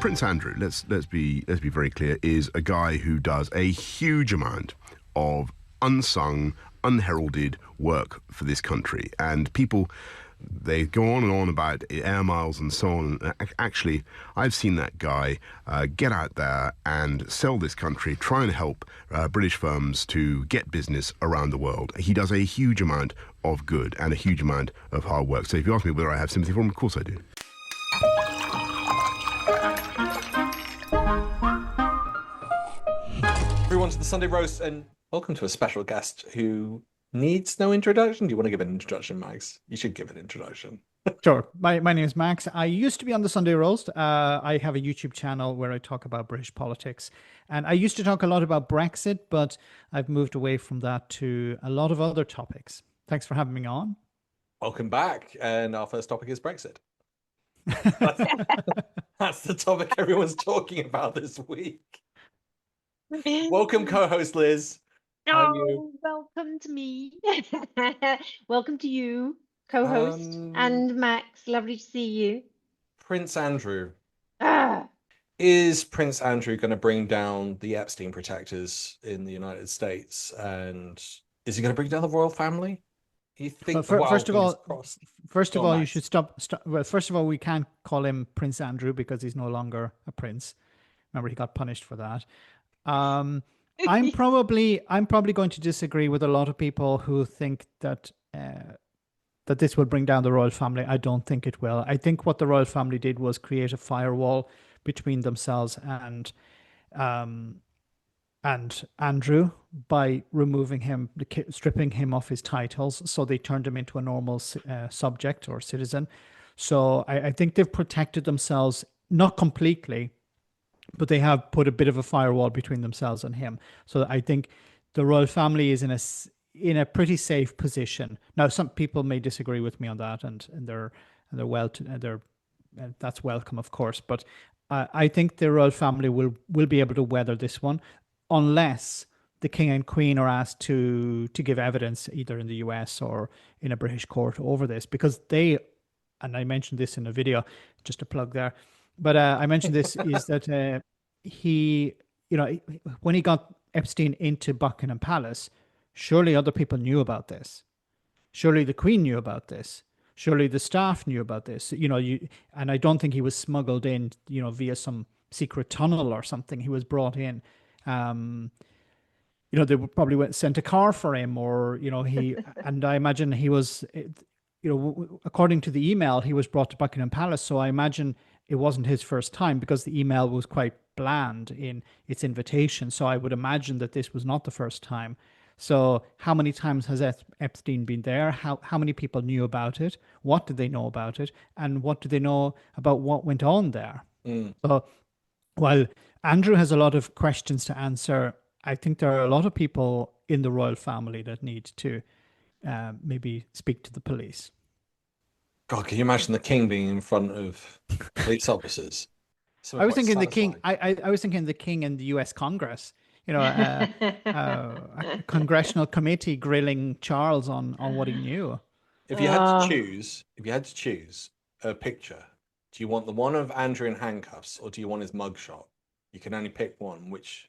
Prince Andrew, let's be very clear, is a guy who does a huge amount of unsung, unheralded work for this country, and people, they go on and on about air miles and so on. Actually, I've seen that guy get out there and sell this country, try and help British firms to get business around the world. He does a huge amount of good and a huge amount of hard work. So if you ask me whether I have sympathy for him, of course I do. Everyone to the Sunday Roast, and welcome to a special guest who needs no introduction. Do you want to give an introduction, Max? You should give an introduction. Sure. My name is Max. I used to be on the Sunday Roast. I have a YouTube channel where I talk about British politics. And I used to talk a lot about Brexit, but I've moved away from that to a lot of other topics. Thanks for having me on. Welcome back. And our first topic is Brexit. That's the topic everyone's talking about this week. Welcome, co-host Liz. How are you? Welcome to me. Welcome to you, co-host, and Max. Lovely to see you. Prince Andrew. Ah. Is Prince Andrew going to bring down the Epstein protectors in the United States? And is he going to bring down the royal family? You think? First of all, Max. you should stop. Well, first of all, we can't call him Prince Andrew because he's no longer a prince. Remember, he got punished for that. I'm probably going to disagree with a lot of people who think that that this will bring down the royal family. I don't think it will. I think what the royal family did was create a firewall between themselves and Andrew by removing him, stripping him of his titles. So they turned him into a normal subject or citizen. So I think they've protected themselves, not completely, but they have put a bit of a firewall between themselves and him. So I think the royal family is in a pretty safe position. Now, some people may disagree with me on that, and that's welcome, of course. But I think the royal family will be able to weather this one, unless the king and queen are asked to give evidence either in the US or in a British court over this, because they, and I mentioned this in a video, just a plug there. But I mentioned this is that he, when he got Epstein into Buckingham Palace, surely other people knew about this. Surely the Queen knew about this. Surely the staff knew about this. And I don't think he was smuggled in, via some secret tunnel or something. He was brought in. They probably sent a car for him, or he. And I imagine he was, according to the email, he was brought to Buckingham Palace. So I imagine it wasn't his first time, because the email was quite bland in its invitation. So I would imagine that this was not the first time. So how many times has Epstein been there? How many people knew about it? What did they know about it? And what do they know about what went on there? So while Andrew has a lot of questions to answer, I think there are a lot of people in the royal family that need to maybe speak to the police. God, can you imagine the king being in front of police officers? I was thinking the king. I was thinking the king in the U.S. Congress. A congressional committee grilling Charles on what he knew. If you had to choose a picture, do you want the one of Andrew in handcuffs, or do you want his mugshot? You can only pick one. Which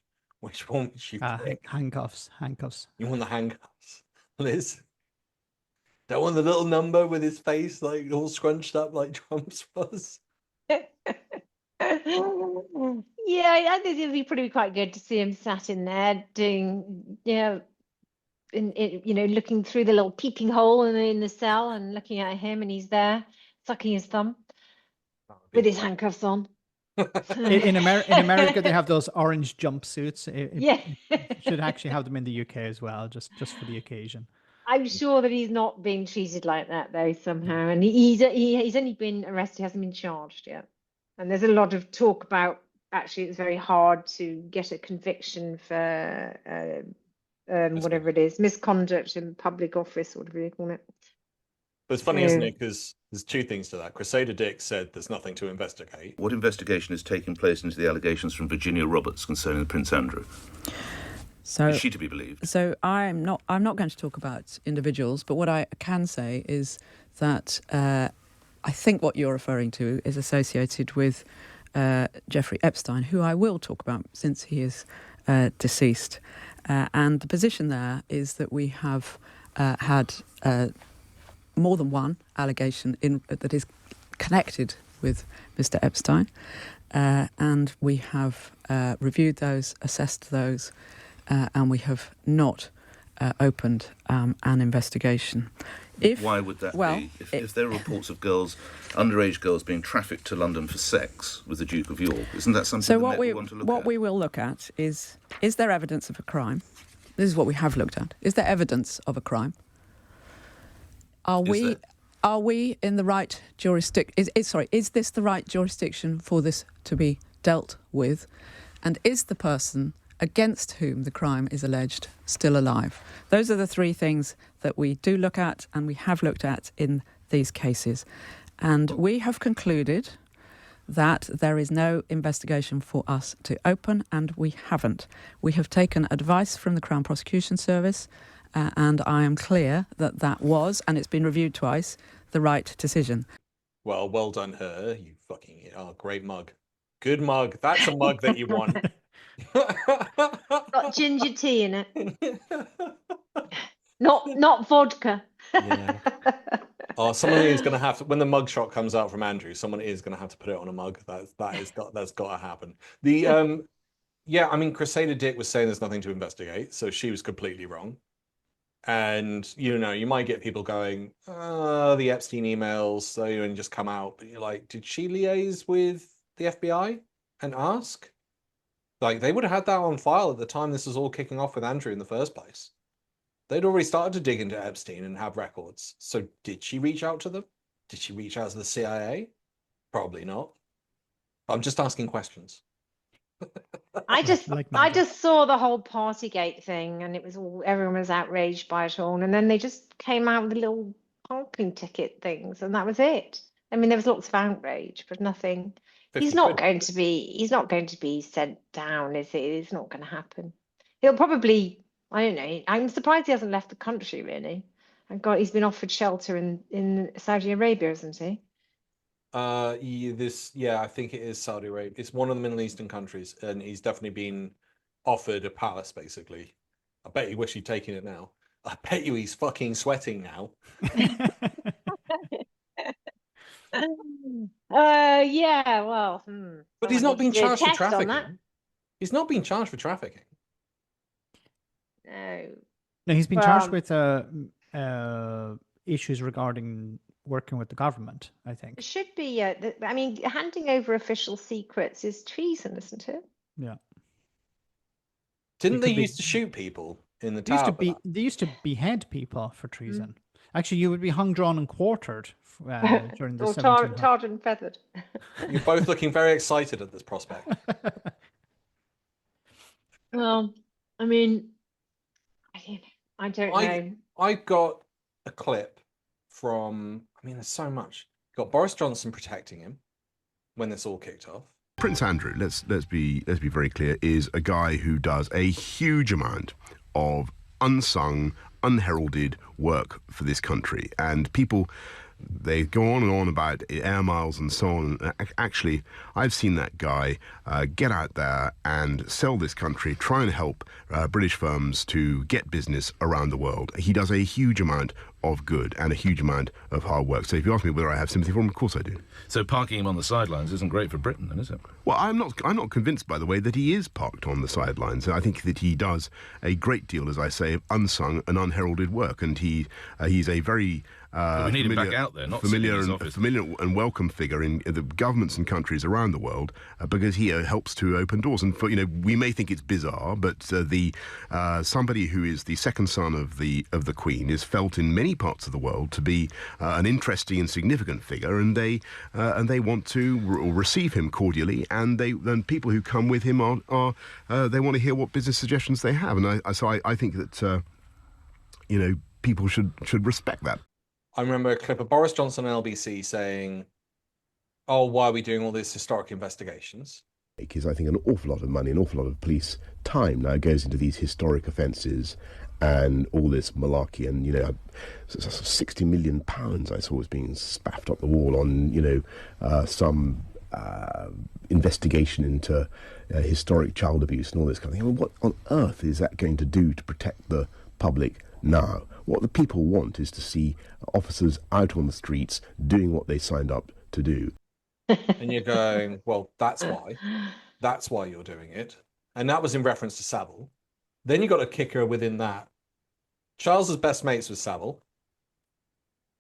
one would you pick? Handcuffs. You want the handcuffs, Liz? Don't want the little number with his face like all scrunched up like Trump's was. Yeah, I think it'd be pretty quite good to see him sat in there doing, looking through the little peeping hole in the cell and looking at him, and he's there sucking his thumb with his handcuffs on. In America, they have those orange jumpsuits. It should actually have them in the UK as well, just for the occasion. I'm sure that he's not being treated like that though somehow, and he's only been arrested, he hasn't been charged yet. And there's a lot of talk about, actually it's very hard to get a conviction for whatever it is, misconduct in public office, whatever you call it. But it's funny, isn't it? Because there's two things to that. Crusader Dick said there's nothing to investigate. What investigation is taking place into the allegations from Virginia Roberts concerning Prince Andrew? So, is she to be believed? So I'm not going to talk about individuals, but what I can say is that I think what you're referring to is associated with Jeffrey Epstein, who I will talk about since he is deceased. And the position there is that we have had more than one allegation that is connected with Mr. Epstein. And we have reviewed those, assessed those, and we have not opened an investigation. Why would that be? If there are reports of underage girls being trafficked to London for sex with the Duke of York, isn't that something the Met will want to look at? What we will look at is there evidence of a crime? This is what we have looked at. Is there evidence of a crime? Are we in the right jurisdiction? Is this the right jurisdiction for this to be dealt with? And is the person against whom the crime is alleged still alive? Those are the three things that we do look at and we have looked at in these cases. And we have concluded that there is no investigation for us to open, and we haven't. We have taken advice from the Crown Prosecution Service, and I am clear that that was, and it's been reviewed twice, the right decision. Well done her, you fucking... Oh, great mug. Good mug. That's a mug that you want. Got ginger tea in it. Not vodka. Yeah. Oh, someone is going to have to, when the mug shot comes out from Andrew, someone is going to have to put it on a mug. That's got to happen. Yeah, I mean, Crusader Dick was saying there's nothing to investigate, so she was completely wrong. And you might get people going, the Epstein emails, and just come out. But you're like, did she liaise with the FBI and ask? Like, they would have had that on file at the time this was all kicking off with Andrew in the first place. They'd already started to dig into Epstein and have records. So did she reach out to them? Did she reach out to the CIA? Probably not. I'm just asking questions. I just saw the whole Partygate thing, and everyone was outraged by it all. And then they just came out with the little parking ticket things, and that was it. I mean, there was lots of outrage, but nothing. He's not going to be sent down, is it? It's not going to happen. He'll probably, I don't know. I'm surprised he hasn't left the country, really. He's been offered shelter in Saudi Arabia, isn't he? I think it is Saudi Arabia. It's one of the Middle Eastern countries, and he's definitely been offered a palace, basically. I bet you wish he'd taken it now. I bet you he's fucking sweating now. Yeah, well. But he's not been charged for trafficking. He's not been charged for trafficking. No, he's been charged with issues regarding working with the government, I think. It should be, handing over official secrets is treason, isn't it? Yeah. Didn't they used to shoot people in the tower? They used to behead people for treason. Actually, you would be hung, drawn, and quartered during the 1700s. Tarred and feathered. You're both looking very excited at this prospect. Well, I mean, I don't know. I got a clip from, there's so much. Got Boris Johnson protecting him when this all kicked off. Prince Andrew, let's be very clear, is a guy who does a huge amount of unsung, unheralded work for this country, and people, they go on and on about air miles and so on. Actually, I've seen that guy get out there and sell this country, try and help British firms to get business around the world. He does a huge amount of good and a huge amount of hard work. So if you ask me whether I have sympathy for him, of course I do. So parking him on the sidelines isn't great for Britain, then, is it? Well, I'm not convinced, by the way, that he is parked on the sidelines. I think that he does a great deal, as I say, of unsung and unheralded work, and he's a very we need him back out there, not familiar and welcome figure in the governments and countries around the world, because he helps to open doors. And we may think it's bizarre, but somebody who is the second son of the Queen is felt in many parts of the world to be an interesting and significant figure, and they want to receive him cordially, and then people who come with him are they want to hear what business suggestions they have, and I think that people should respect that. I remember a clip of Boris Johnson on LBC saying, "Oh, why are we doing all these historic investigations?" Because I think an awful lot of money, an awful lot of police time now goes into these historic offences and all this malarkey, and 60 million pounds I saw was being spaffed up the wall on some investigation into historic child abuse and all this kind of thing. I mean, what on earth is that going to do to protect the public now? What the people want is to see officers out on the streets doing what they signed up to do. And you're going, well, that's why. That's why you're doing it. And that was in reference to Savile. Then you got a kicker within that. Charles's best mates with Savile,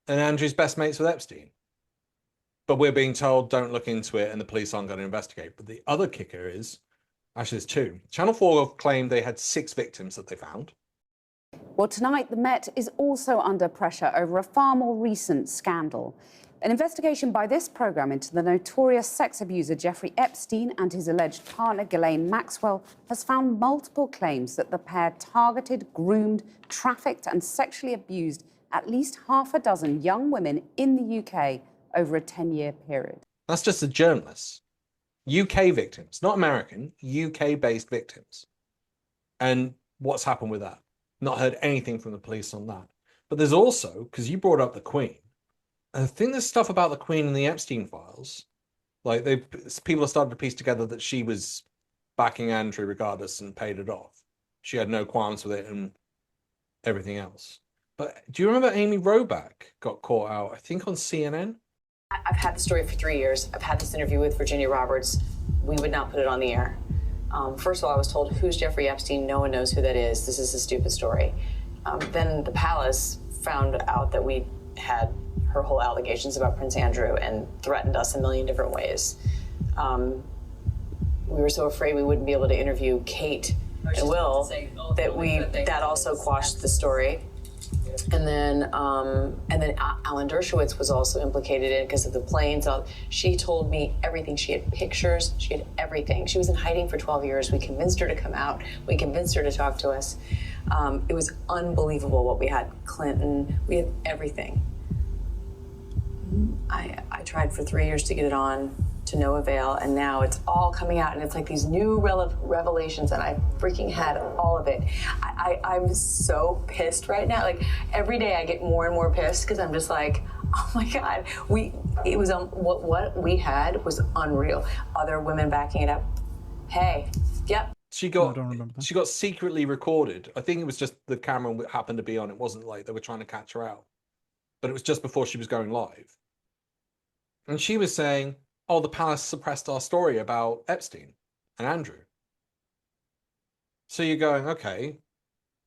and Andrew's best mates with Epstein. But we're being told, don't look into it, and the police aren't going to investigate. But the other kicker is, actually there's two. Channel 4 claimed they had 6 victims that they found. Well, tonight, the Met is also under pressure over a far more recent scandal. An investigation by this programme into the notorious sex abuser Jeffrey Epstein and his alleged partner Ghislaine Maxwell has found multiple claims that the pair targeted, groomed, trafficked and sexually abused at least half a dozen young women in the UK over a 10-year period. That's just the journalists. UK victims, not American, UK-based victims. And what's happened with that? Not heard anything from the police on that. But there's also, because you brought up the Queen, I think there's stuff about the Queen in the Epstein files. Like people have started to piece together that she was backing Andrew regardless and paid it off. She had no qualms with it and everything else. But do you remember Amy Robach got caught out, I think on CNN? I've had the story for 3 years. I've had this interview with Virginia Roberts. We would not put it on the air. First of all, I was told, who's Jeffrey Epstein? No one knows who that is. This is a stupid story. Then the palace found out that we had her whole allegations about Prince Andrew and threatened us a million different ways. We were so afraid we wouldn't be able to interview Kate and Will that also quashed the story. And then Alan Dershowitz was also implicated in it because of the planes. She told me everything. She had pictures. She had everything. She was in hiding for 12 years. We convinced her to come out. We convinced her to talk to us. It was unbelievable what we had. Clinton, we had everything. I tried for 3 years to get it on, to no avail, and now it's all coming out, and it's like these new revelations, and I freaking had all of it. I'm so pissed right now. Like, every day I get more and more pissed because I'm just like, oh my God, what we had was unreal. Other women backing it up. Hey, yep. She got secretly recorded. I think it was just the camera happened to be on. It wasn't like they were trying to catch her out, but it was just before she was going live. And she was saying, oh, the palace suppressed our story about Epstein and Andrew. So you're going, okay,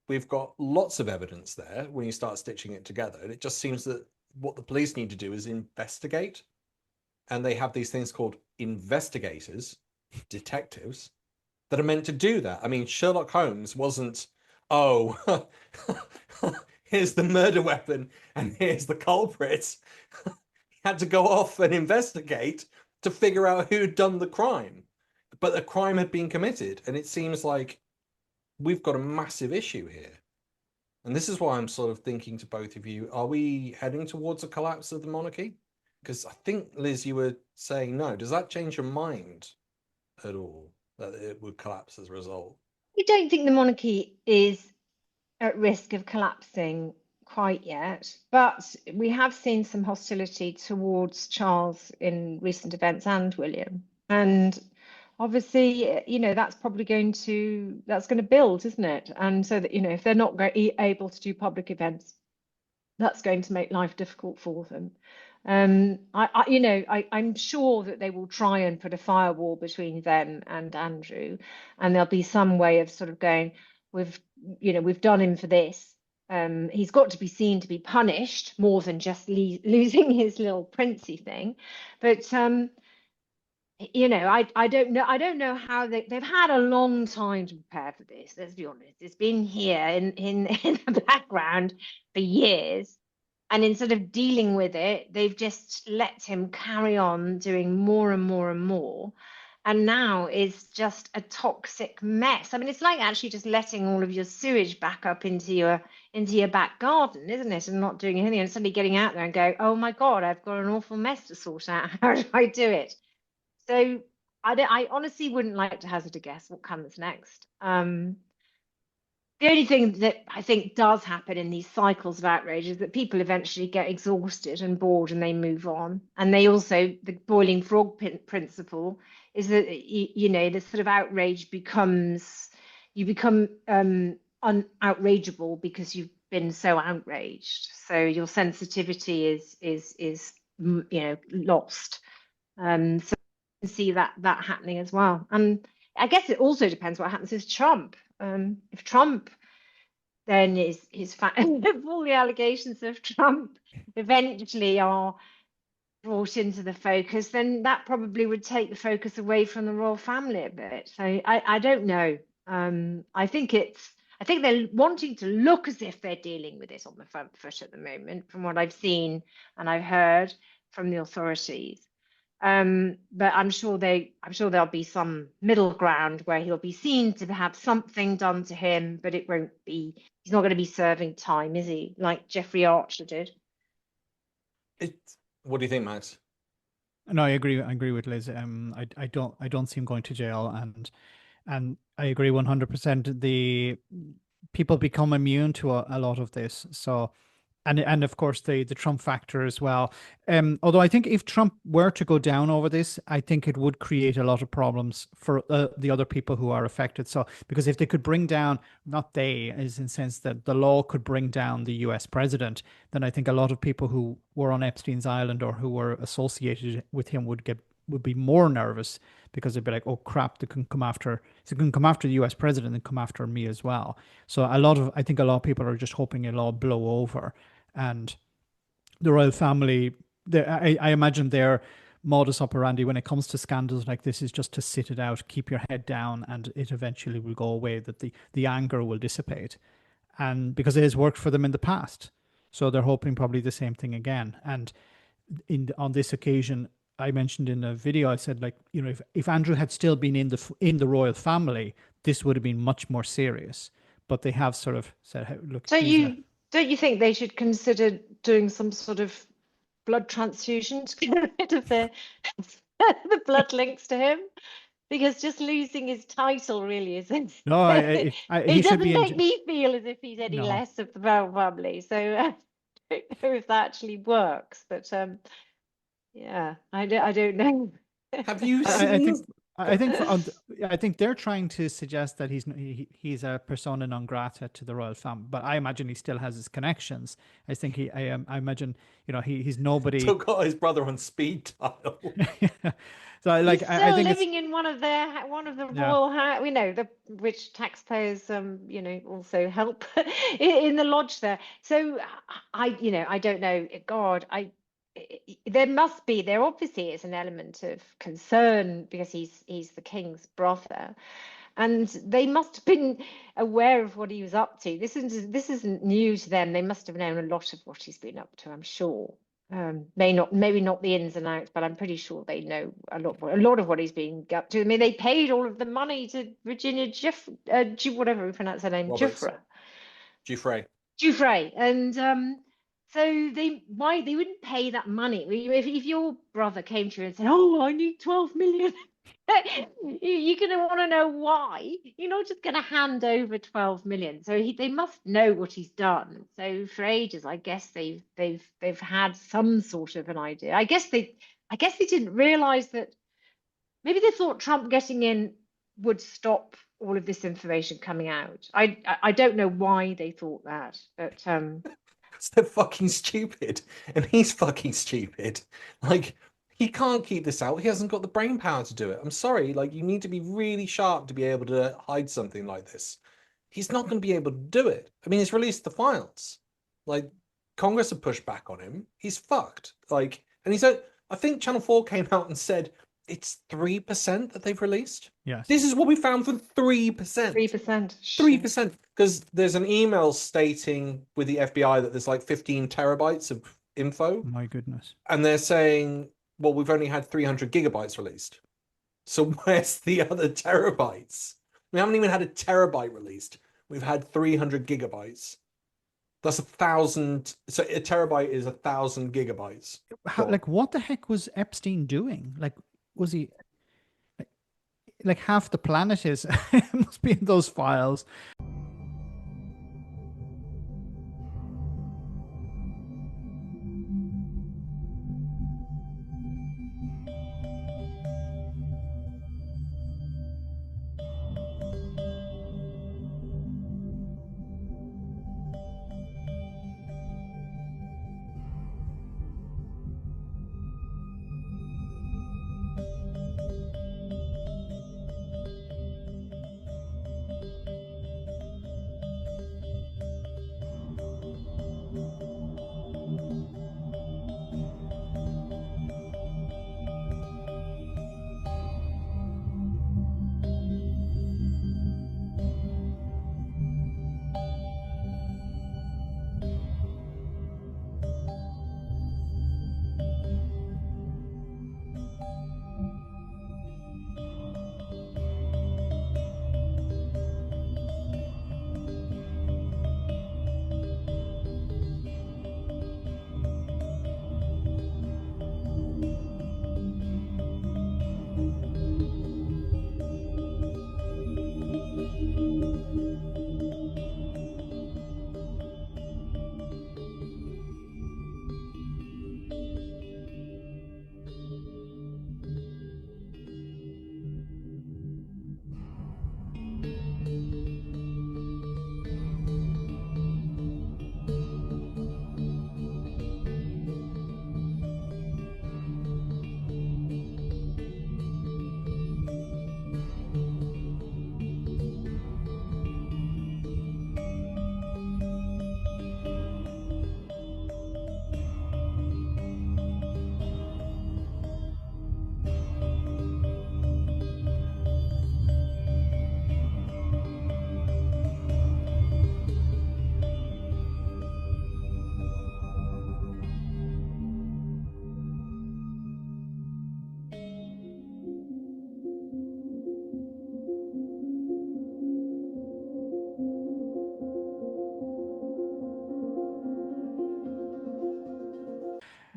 we've got lots of evidence there when you start stitching it together. And it just seems that what the police need to do is investigate. And they have these things called investigators, detectives, that are meant to do that. I mean, Sherlock Holmes wasn't, oh, here's the murder weapon and here's the culprit. He had to go off and investigate to figure out who'd done the crime. But the crime had been committed. And it seems like we've got a massive issue here. And this is why I'm sort of thinking to both of you, are we heading towards a collapse of the monarchy? Because I think, Liz, you were saying no. Does that change your mind at all, that it would collapse as a result? I don't think the monarchy is at risk of collapsing quite yet, but we have seen some hostility towards Charles in recent events and William. And obviously, you know, that's probably going to build, isn't it? And so that, you know, if they're not able to do public events, that's going to make life difficult for them. I'm sure that they will try and put a firewall between them and Andrew, and there'll be some way of sort of going, we've done him for this. He's got to be seen to be punished more than just losing his little princey thing. But I don't know how they've had a long time to prepare for this. Let's be honest. It's been here in the background for years. And instead of dealing with it, they've just let him carry on doing more and more and more. And now it's just a toxic mess. I mean, it's like actually just letting all of your sewage back up into your back garden, isn't it? And not doing anything, and suddenly getting out there and go, oh my God, I've got an awful mess to sort out. How do I do it? So I honestly wouldn't like to hazard a guess what comes next. The only thing that I think does happen in these cycles of outrage is that people eventually get exhausted and bored and they move on. And they also, the boiling frog principle is that, you know, the sort of outrage becomes, you become outrageable because you've been so outraged. So your sensitivity is you know, lost. So you can see that happening as well. And I guess it also depends what happens with Trump. If Trump then if all the allegations of Trump eventually are brought into the focus, then that probably would take the focus away from the royal family a bit. So I don't know. I think they're wanting to look as if they're dealing with this on the front foot at the moment, from what I've seen and I've heard from the authorities. But I'm sure there'll be some middle ground where he'll be seen to have something done to him, but it won't be. He's not going to be serving time, is he? Like Jeffrey Archer did. What do you think, Max? No, I agree. I agree with Liz. I don't see him going to jail, and I agree 100%. The people become immune to a lot of this. So, and of course the Trump factor as well. Although I think if Trump were to go down over this, I think it would create a lot of problems for the other people who are affected. So because if they could bring down, not they, as in the sense that the law could bring down the US president, then I think a lot of people who were on Epstein's island or who were associated with him would be more nervous, because they'd be like, oh crap, they can come after the US president and come after me as well. So I think a lot of people are just hoping it'll all blow over. And the royal family, I imagine their modus operandi when it comes to scandals like this is just to sit it out, keep your head down, and it eventually will go away, that the anger will dissipate. And because it has worked for them in the past. So they're hoping probably the same thing again. And on this occasion, I mentioned in a video, I said, like, you know, if Andrew had still been in the royal family, this would have been much more serious. But they have sort of said, hey, look. Don't you think they should consider doing some sort of blood transfusion to get rid of the blood links to him? Because just losing his title really isn't. No, it doesn't make me feel as if he's any less of the royal family. So I don't know if that actually works. But yeah, I don't know. Have you seen? I think they're trying to suggest that he's a persona non grata to the royal family, but I imagine he still has his connections. I think I imagine, you know, he's nobody. Still got his brother on speed dial. So I think living in one of the royal, we know which taxpayers you know, also help in the lodge there. So I don't know. God, there obviously is an element of concern because he's the king's brother, and they must have been aware of what he was up to. This isn't new to them. They must have known a lot of what he's been up to, I'm sure. Maybe not the ins and outs, but I'm pretty sure they know a lot of what he's been up to. I mean, they paid all of the money to Virginia whatever we pronounce her name, Giuffre, and so they wouldn't pay that money. If your brother came to you and said, "Oh, I need 12 million," you're going to want to know why. You're not just going to hand over 12 million. So they must know what he's done. So for ages, I guess they've had some sort of an idea. I guess they didn't realize that. Maybe they thought Trump getting in would stop all of this information coming out. I don't know why they thought that, but they're fucking stupid, and he's fucking stupid. Like, he can't keep this out. He hasn't got the brain power to do it. I'm sorry. Like, you need to be really sharp to be able to hide something like this. He's not going to be able to do it. I mean, he's released the files. Like, Congress have pushed back on him. He's fucked. Like, and I think Channel 4 came out and said it's 3% that they've released. Yes. This is what we found for 3%. 3%. Because there's an email stating with the FBI that there's like 15 terabytes of info. My goodness. And they're saying, well, we've only had 300 gigabytes released. So where's the other terabytes? We haven't even had a terabyte released. We've had 300 gigabytes. That's 1,000. So a terabyte is 1,000 gigabytes. Like, what the heck was Epstein doing? Like, was he like half the planet must be in those files?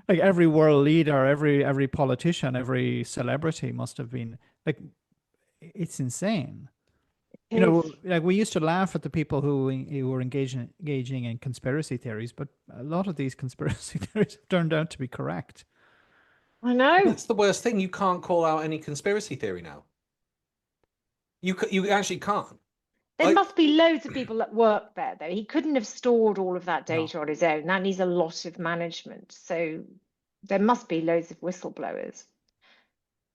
like every world leader, every politician, every celebrity must have been like, it's insane. You know, like we used to laugh at the people who were engaging in conspiracy theories, but a lot of these conspiracy theories have turned out to be correct. I know. That's the worst thing. You can't call out any conspiracy theory now. You actually can't. There must be loads of people that work there, though. He couldn't have stored all of that data on his own. That needs a lot of management. So there must be loads of whistleblowers.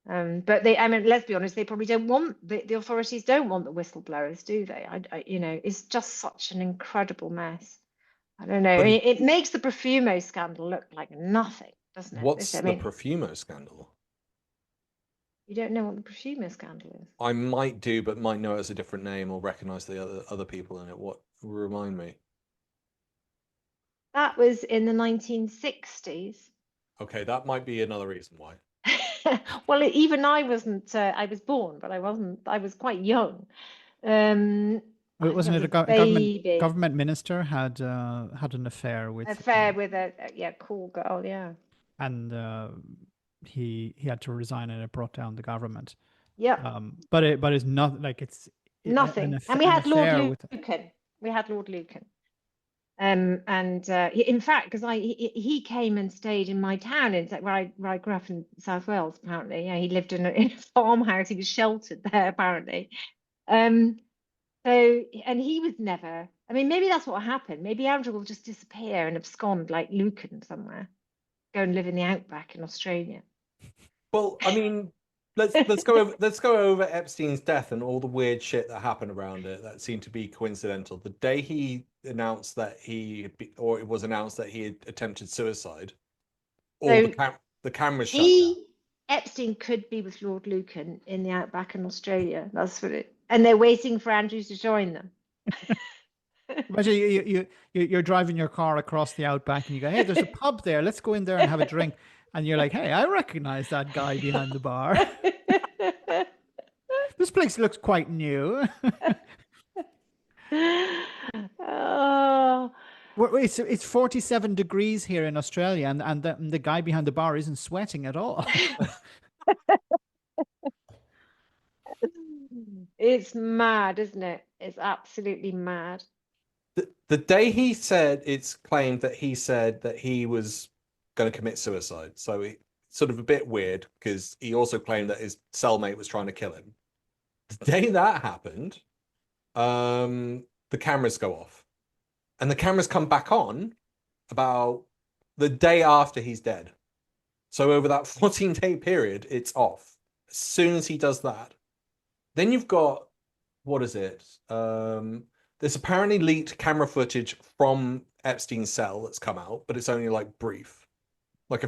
But I mean, let's be honest, they probably don't want, the authorities don't want the whistleblowers, do they? You know, it's just such an incredible mess. I don't know. I mean, it makes the Profumo scandal look like nothing, doesn't it? What's the Profumo scandal? You don't know what the Profumo scandal is? I might do, but might know it as a different name or recognize the other people in it. What, remind me? That was in the 1960s. Okay, that might be another reason why. Well, even I wasn't. I was born, but I wasn't. I was quite young. Wasn't it a government minister had an affair with a cool girl, yeah. And he had to resign, and it brought down the government. Yeah. But it's not like it's nothing. And we had Lord Lucan. We had Lord Lucan. And in fact, because he came and stayed in my town, where I grew up in South Wales. Apparently, yeah, he lived in a farmhouse. He was sheltered there, apparently. So, and he was never. I mean, maybe that's what happened. Maybe Andrew will just disappear and abscond like Lucan somewhere, go and live in the outback in Australia. Well, I mean, let's go over Epstein's death and all the weird shit that happened around it that seemed to be coincidental. The day he announced that it was announced that he had attempted suicide, the cameras shut down. Epstein could be with Lord Lucan in the outback in Australia. That's what it. And they're waiting for Andrew to join them. Imagine you're driving your car across the outback and you go, hey, there's a pub there. Let's go in there and have a drink. And you're like, hey, I recognize that guy behind the bar. This place looks quite new. Oh. It's 47 degrees here in Australia, and the guy behind the bar isn't sweating at all. It's mad, isn't it? It's absolutely mad. The day he said, it's claimed that he said that he was going to commit suicide. So it's sort of a bit weird because he also claimed that his cellmate was trying to kill him. The day that happened, the cameras go off. And the cameras come back on about the day after he's dead. So over that 14-day period, it's off. As soon as he does that. Then you've got, what is it? There's apparently leaked camera footage from Epstein's cell that's come out, but it's only like brief. Like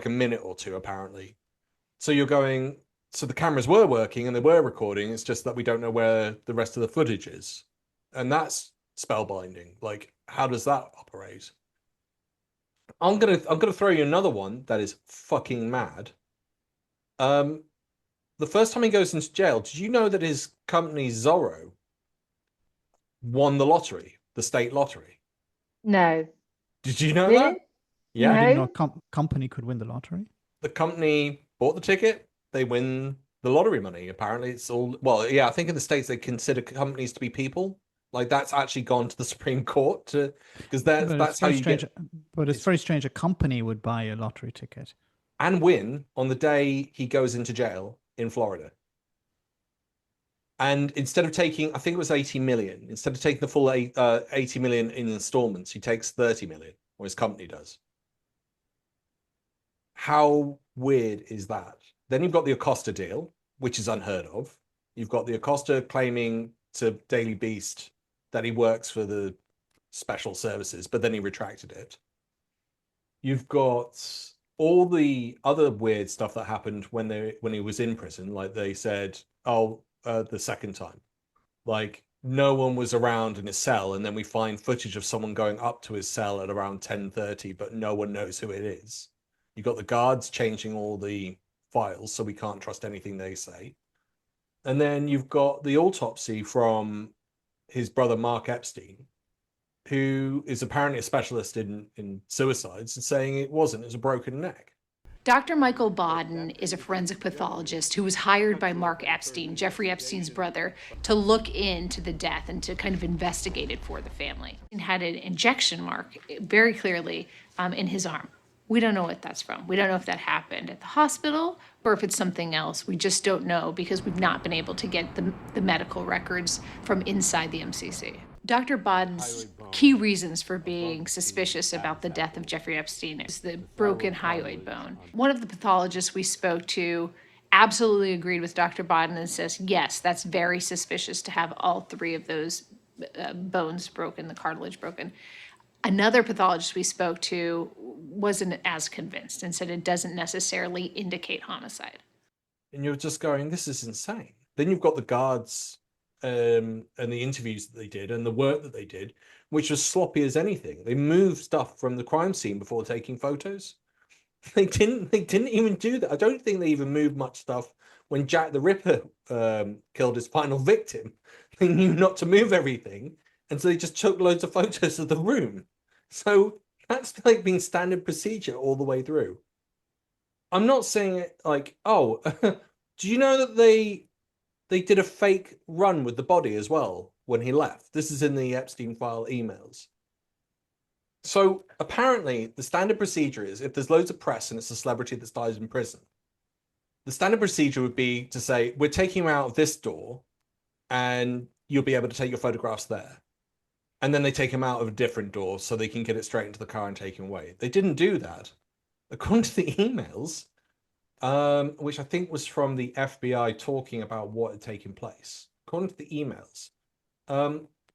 a minute or two, apparently. So you're going, so the cameras were working and they were recording. It's just that we don't know where the rest of the footage is. And that's spellbinding. Like, how does that operate? I'm gonna throw you another one that is fucking mad. The first time he goes into jail, did you know that his company Zorro won the lottery, the state lottery? No. Did you know really? that? Yeah. I didn't know a company could win the lottery. The company bought the ticket, they win the lottery money. Apparently it's all, well, yeah, I think in the States they consider companies to be people. Like that's actually gone to the Supreme Court because that's how you get. But it's very strange a company would buy a lottery ticket and win on the day he goes into jail in Florida. And instead of taking, I think it was 80 million, instead of taking the full 80 million in installments, he takes 30 million, or his company does. How weird is that? Then you've got the Acosta deal, which is unheard of. You've got the Acosta claiming to Daily Beast that he works for the special services, but then he retracted it. You've got all the other weird stuff that happened when he was in prison. Like they said, the second time, like no one was around in his cell, and then we find footage of someone going up to his cell at around 10:30, but no one knows who it is. You got the guards changing all the files, so we can't trust anything they say. And then you've got the autopsy from his brother Mark Epstein, who is apparently a specialist in suicides, and saying it wasn't, it was a broken neck. Dr. Michael Baden is a forensic pathologist who was hired by Mark Epstein, Jeffrey Epstein's brother, to look into the death and to kind of investigate it for the family. He had an injection mark very clearly in his arm. We don't know what that's from. We don't know if that happened at the hospital or if it's something else. We just don't know because we've not been able to get the medical records from inside the MCC. Dr. Baden's key reasons for being suspicious about the death of Jeffrey Epstein is the broken hyoid bone. One of the pathologists we spoke to absolutely agreed with Dr. Baden and says, yes, that's very suspicious to have all three of those bones broken, the cartilage broken. Another pathologist we spoke to wasn't as convinced and said it doesn't necessarily indicate homicide. And you're just going, this is insane. Then you've got the guards and the interviews that they did and the work that they did, which was sloppy as anything. They moved stuff from the crime scene before taking photos. They didn't even do that. I don't think they even moved much stuff when Jack the Ripper killed his final victim. They knew not to move everything, and so they just took loads of photos of the room. So that's like being standard procedure all the way through. I'm not saying it like, oh, do you know that they did a fake run with the body as well when he left? This is in the Epstein file emails. So apparently the standard procedure is if there's loads of press and it's a celebrity that dies in prison, the standard procedure would be to say, we're taking him out of this door and you'll be able to take your photographs there. And then they take him out of a different door so they can get it straight into the car and take him away. They didn't do that. According to the emails, which I think was from the FBI talking about what had taken place. According to the emails,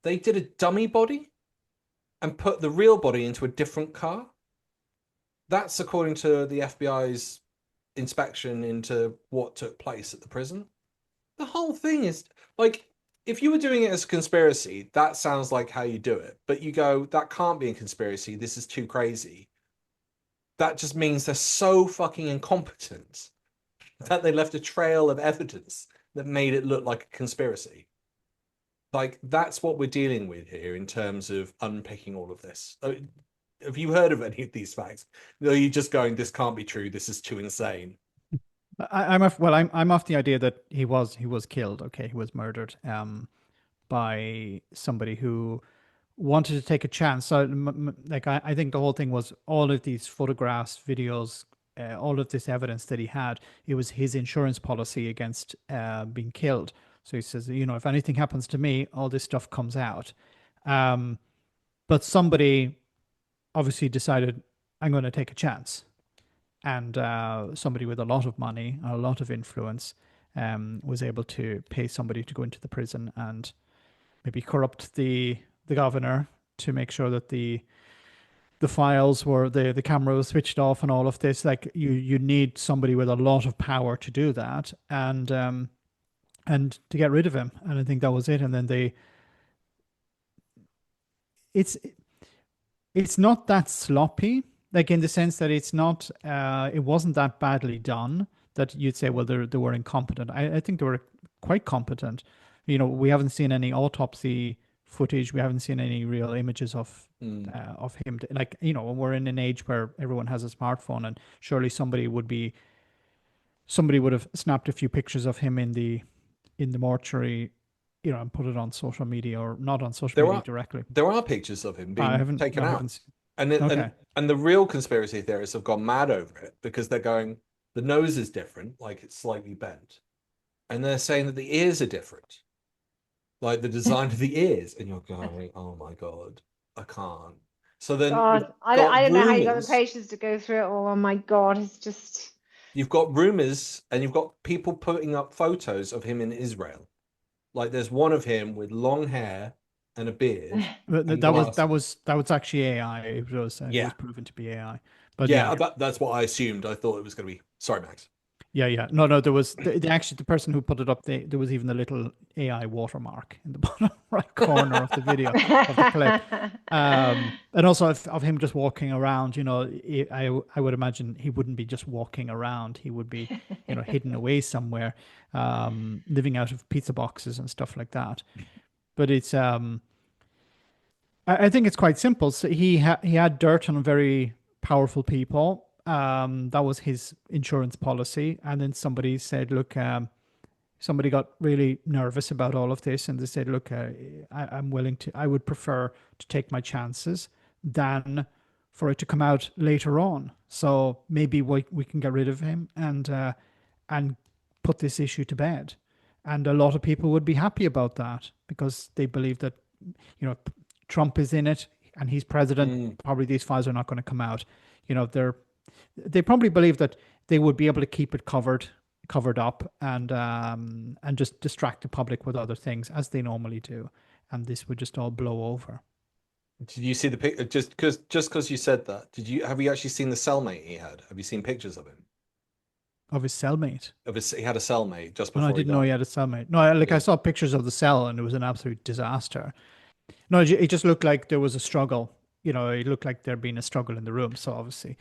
they did a dummy body and put the real body into a different car. That's according to the FBI's inspection into what took place at the prison. The whole thing is, like, if you were doing it as a conspiracy, that sounds like how you do it. But you go, that can't be a conspiracy. This is too crazy. That just means they're so fucking incompetent that they left a trail of evidence that made it look like a conspiracy. Like, that's what we're dealing with here in terms of unpicking all of this. Have you heard of any of these facts? Are you just going, this can't be true, this is too insane? I'm off the idea that he was killed. Okay, he was murdered by somebody who wanted to take a chance. So, I think the whole thing was all of these photographs, videos, all of this evidence that he had. It was his insurance policy against being killed. So he says, if anything happens to me, all this stuff comes out. But somebody obviously decided, I'm going to take a chance. And somebody with a lot of money, a lot of influence, was able to pay somebody to go into the prison and maybe corrupt the governor to make sure that the files were, the camera was switched off and all of this. Like, you need somebody with a lot of power to do that, and to get rid of him. And I think that was it. And then it's not that sloppy, like in the sense that it's not, it wasn't that badly done that you'd say, well, they were incompetent. I think they were quite competent. We haven't seen any autopsy footage. We haven't seen any real images of him. Like, we're in an age where everyone has a smartphone, and surely somebody would have snapped a few pictures of him in the mortuary, and put it on social media, or not on social media directly. There are pictures of him being taken out. And the real conspiracy theorists have gone mad over it because they're going, the nose is different, like it's slightly bent. And they're saying that the ears are different, like the design of the ears. And you're going, oh my God, I can't. So then I don't know how you got the patience to go through it all. Oh my God, it's just... You've got rumors and you've got people putting up photos of him in Israel. Like, there's one of him with long hair and a beard. That was actually AI. It was proven to be AI. But that's what I assumed. I thought it was going to be. Sorry, Max. Yeah. No, there was the person who put it up. There was even a little AI watermark in the bottom right corner of the video of the clip. And also of him just walking around. I would imagine he wouldn't be just walking around. He would be, hidden away somewhere, living out of pizza boxes and stuff like that. But it's I think it's quite simple. So he had dirt on very powerful people. That was his insurance policy. And then somebody said, look, somebody got really nervous about all of this, and they said, look, I would prefer to take my chances than for it to come out later on. So maybe we can get rid of him and put this issue to bed. And a lot of people would be happy about that because they believe that, Trump is in it and he's president. Probably these files are not going to come out. They probably believe that they would be able to keep it covered up and just distract the public with other things as they normally do, and this would just all blow over. Did you see the picture? Just because you said that, have you actually seen the cellmate he had? Have you seen pictures of him? Of his cellmate? He had a cellmate just before. No, I didn't know he had a cellmate. No, I saw pictures of the cell and it was an absolute disaster. No, it just looked like there was a struggle. It looked like there'd been a struggle in the room. So obviously,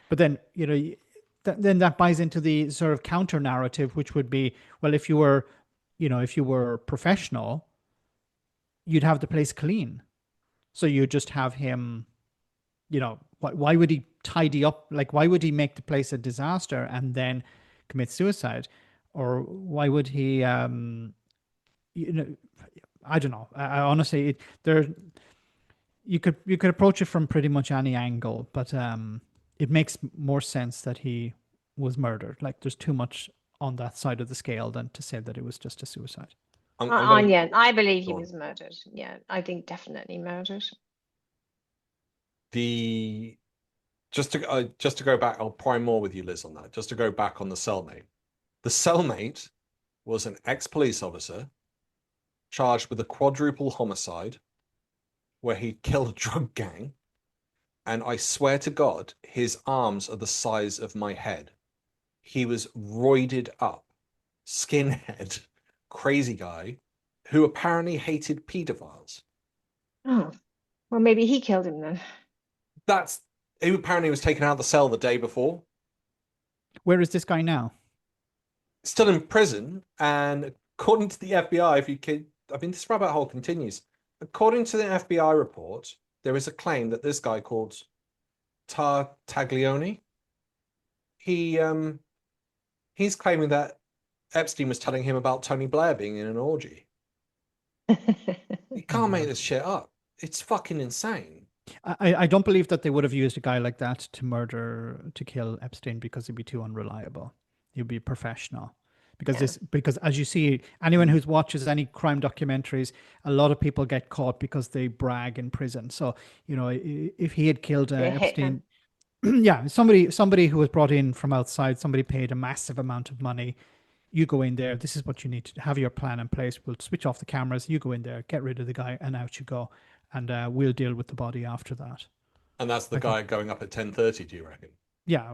but then then that buys into the sort of counter narrative, which would be, well, if you were professional, you'd have the place clean. So you just have him, why would he tidy up? Like, why would he make the place a disaster and then commit suicide? Or why would he, I don't know. I honestly, you could approach it from pretty much any angle, but it makes more sense that he was murdered. Like, there's too much on that side of the scale than to say that it was just a suicide. I believe he was murdered. Yeah, I think definitely murdered. Just to go back, I'll pry more with you, Liz, on that. Just to go back on the cellmate. The cellmate was an ex-police officer charged with a quadruple homicide where he killed a drug gang. And I swear to God, his arms are the size of my head. He was roided up, skinhead, crazy guy who apparently hated pedophiles. Oh, well, maybe he killed him then. He apparently was taken out of the cell the day before. Where is this guy now? Still in prison, and according to the FBI, this rabbit hole continues. According to the FBI report, there is a claim that this guy called Taglioni, he's claiming that Epstein was telling him about Tony Blair being in an orgy. You can't make this shit up. It's fucking insane. I don't believe that they would have used a guy like that to kill Epstein because he'd be too unreliable. He'd be professional. Because as you see, anyone who watches any crime documentaries, a lot of people get caught because they brag in prison. So, if he had killed Epstein, somebody who was brought in from outside, somebody paid a massive amount of money. You go in there, this is what you need to have your plan in place. We'll switch off the cameras. You go in there, get rid of the guy, and out you go. And we'll deal with the body after that. And that's the guy going up at 10:30, do you reckon? Yeah,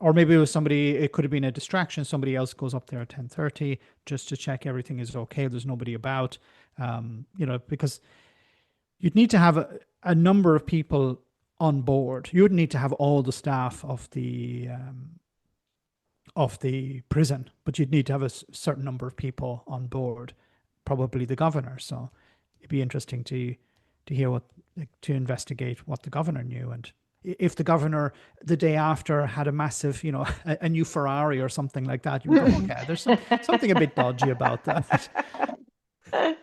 or maybe it was somebody, it could have been a distraction. Somebody else goes up there at 10:30 just to check everything is okay. There's nobody about, because you'd need to have a number of people on board. You would need to have all the staff of the prison, but you'd need to have a certain number of people on board, probably the governor. So it'd be interesting to hear to investigate what the governor knew. And if the governor the day after had a massive, a new Ferrari or something like that, you would go, okay, there's something a bit dodgy about that. I'm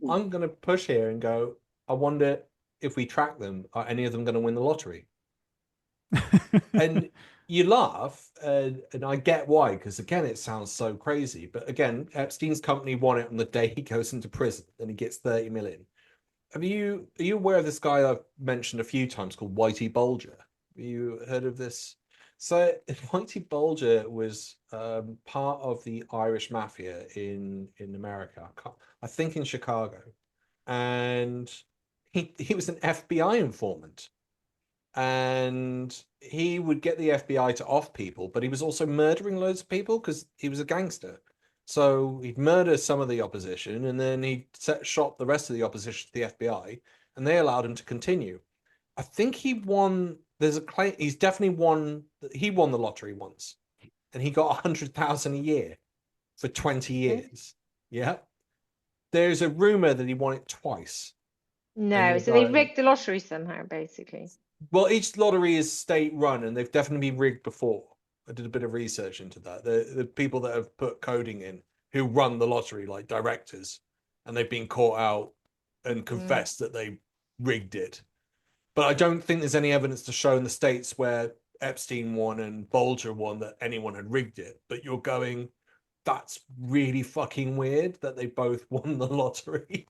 going to push here and go, I wonder if we track them, are any of them going to win the lottery? And you laugh, and I get why, because again, it sounds so crazy. But again, Epstein's company won it on the day he goes into prison and he gets 30 million. Are you aware of this guy I've mentioned a few times called Whitey Bulger? Have you heard of this? So Whitey Bulger was part of the Irish mafia in America, I think in Chicago, and he was an FBI informant, and he would get the FBI to off people, but he was also murdering loads of people because he was a gangster. So he'd murder some of the opposition, and then he shot the rest of the opposition to the FBI, and they allowed him to continue. I think he won. There's a claim he's definitely won. He won the lottery once, and he got 100,000 a year for 20 years. Yeah. There's a rumor that he won it twice, No, so they rigged the lottery somehow, basically. Well, each lottery is state run, and they've definitely been rigged before. I did a bit of research into that. The people that have put coding in who run the lottery, like directors, and they've been caught out and confessed that they rigged it. But I don't think there's any evidence to show in the states where Epstein won and Bolger won that anyone had rigged it. But you're going, that's really fucking weird that they both won the lottery.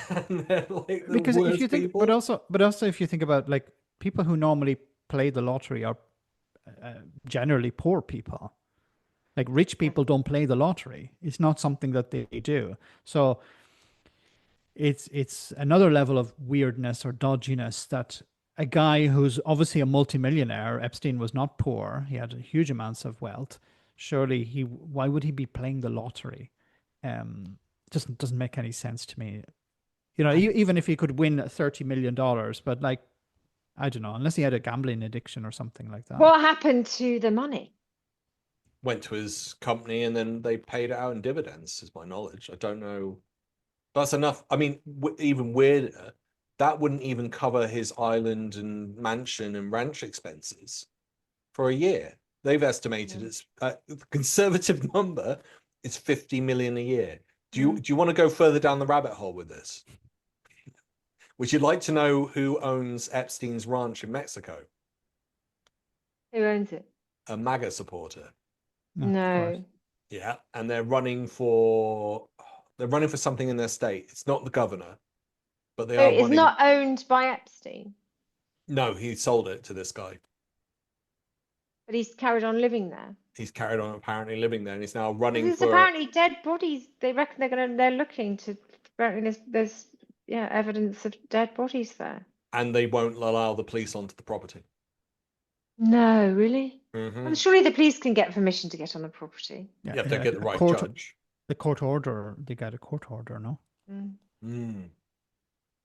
And they're like the because worst if you think, people. but also if you think about like people who normally play the lottery are generally poor people. Like rich people don't play the lottery. It's not something that they do. So it's another level of weirdness or dodginess that a guy who's obviously a multimillionaire, Epstein was not poor, he had huge amounts of wealth. Surely why would he be playing the lottery? Doesn't make any sense to me. You know, even if he could win $30 million, but like, I don't know, unless he had a gambling addiction or something like that. What happened to the money? Went to his company and then they paid it out in dividends, is my knowledge. I don't know. That's enough. I mean, even weirder, that wouldn't even cover his island and mansion and ranch expenses for a year. They've estimated it's the conservative number is 50 million a year. Do you want to go further down the rabbit hole with this? Would you like to know who owns Epstein's ranch in Mexico? Who owns it? A MAGA supporter. No. Yeah, and they're running for something in their state. It's not the governor, but they are It's running. not owned by Epstein. No, he sold it to this guy. But he's carried on living there. He's carried on apparently living there, and he's now running There's for. apparently dead bodies. They reckon they're looking to. Apparently there's evidence of dead bodies there. And they won't allow the police onto the property. No, really? Mm-hmm. Well, surely the police can get permission to get on the property. Yeah, if they get the right judge. The court order, they got a court order, no?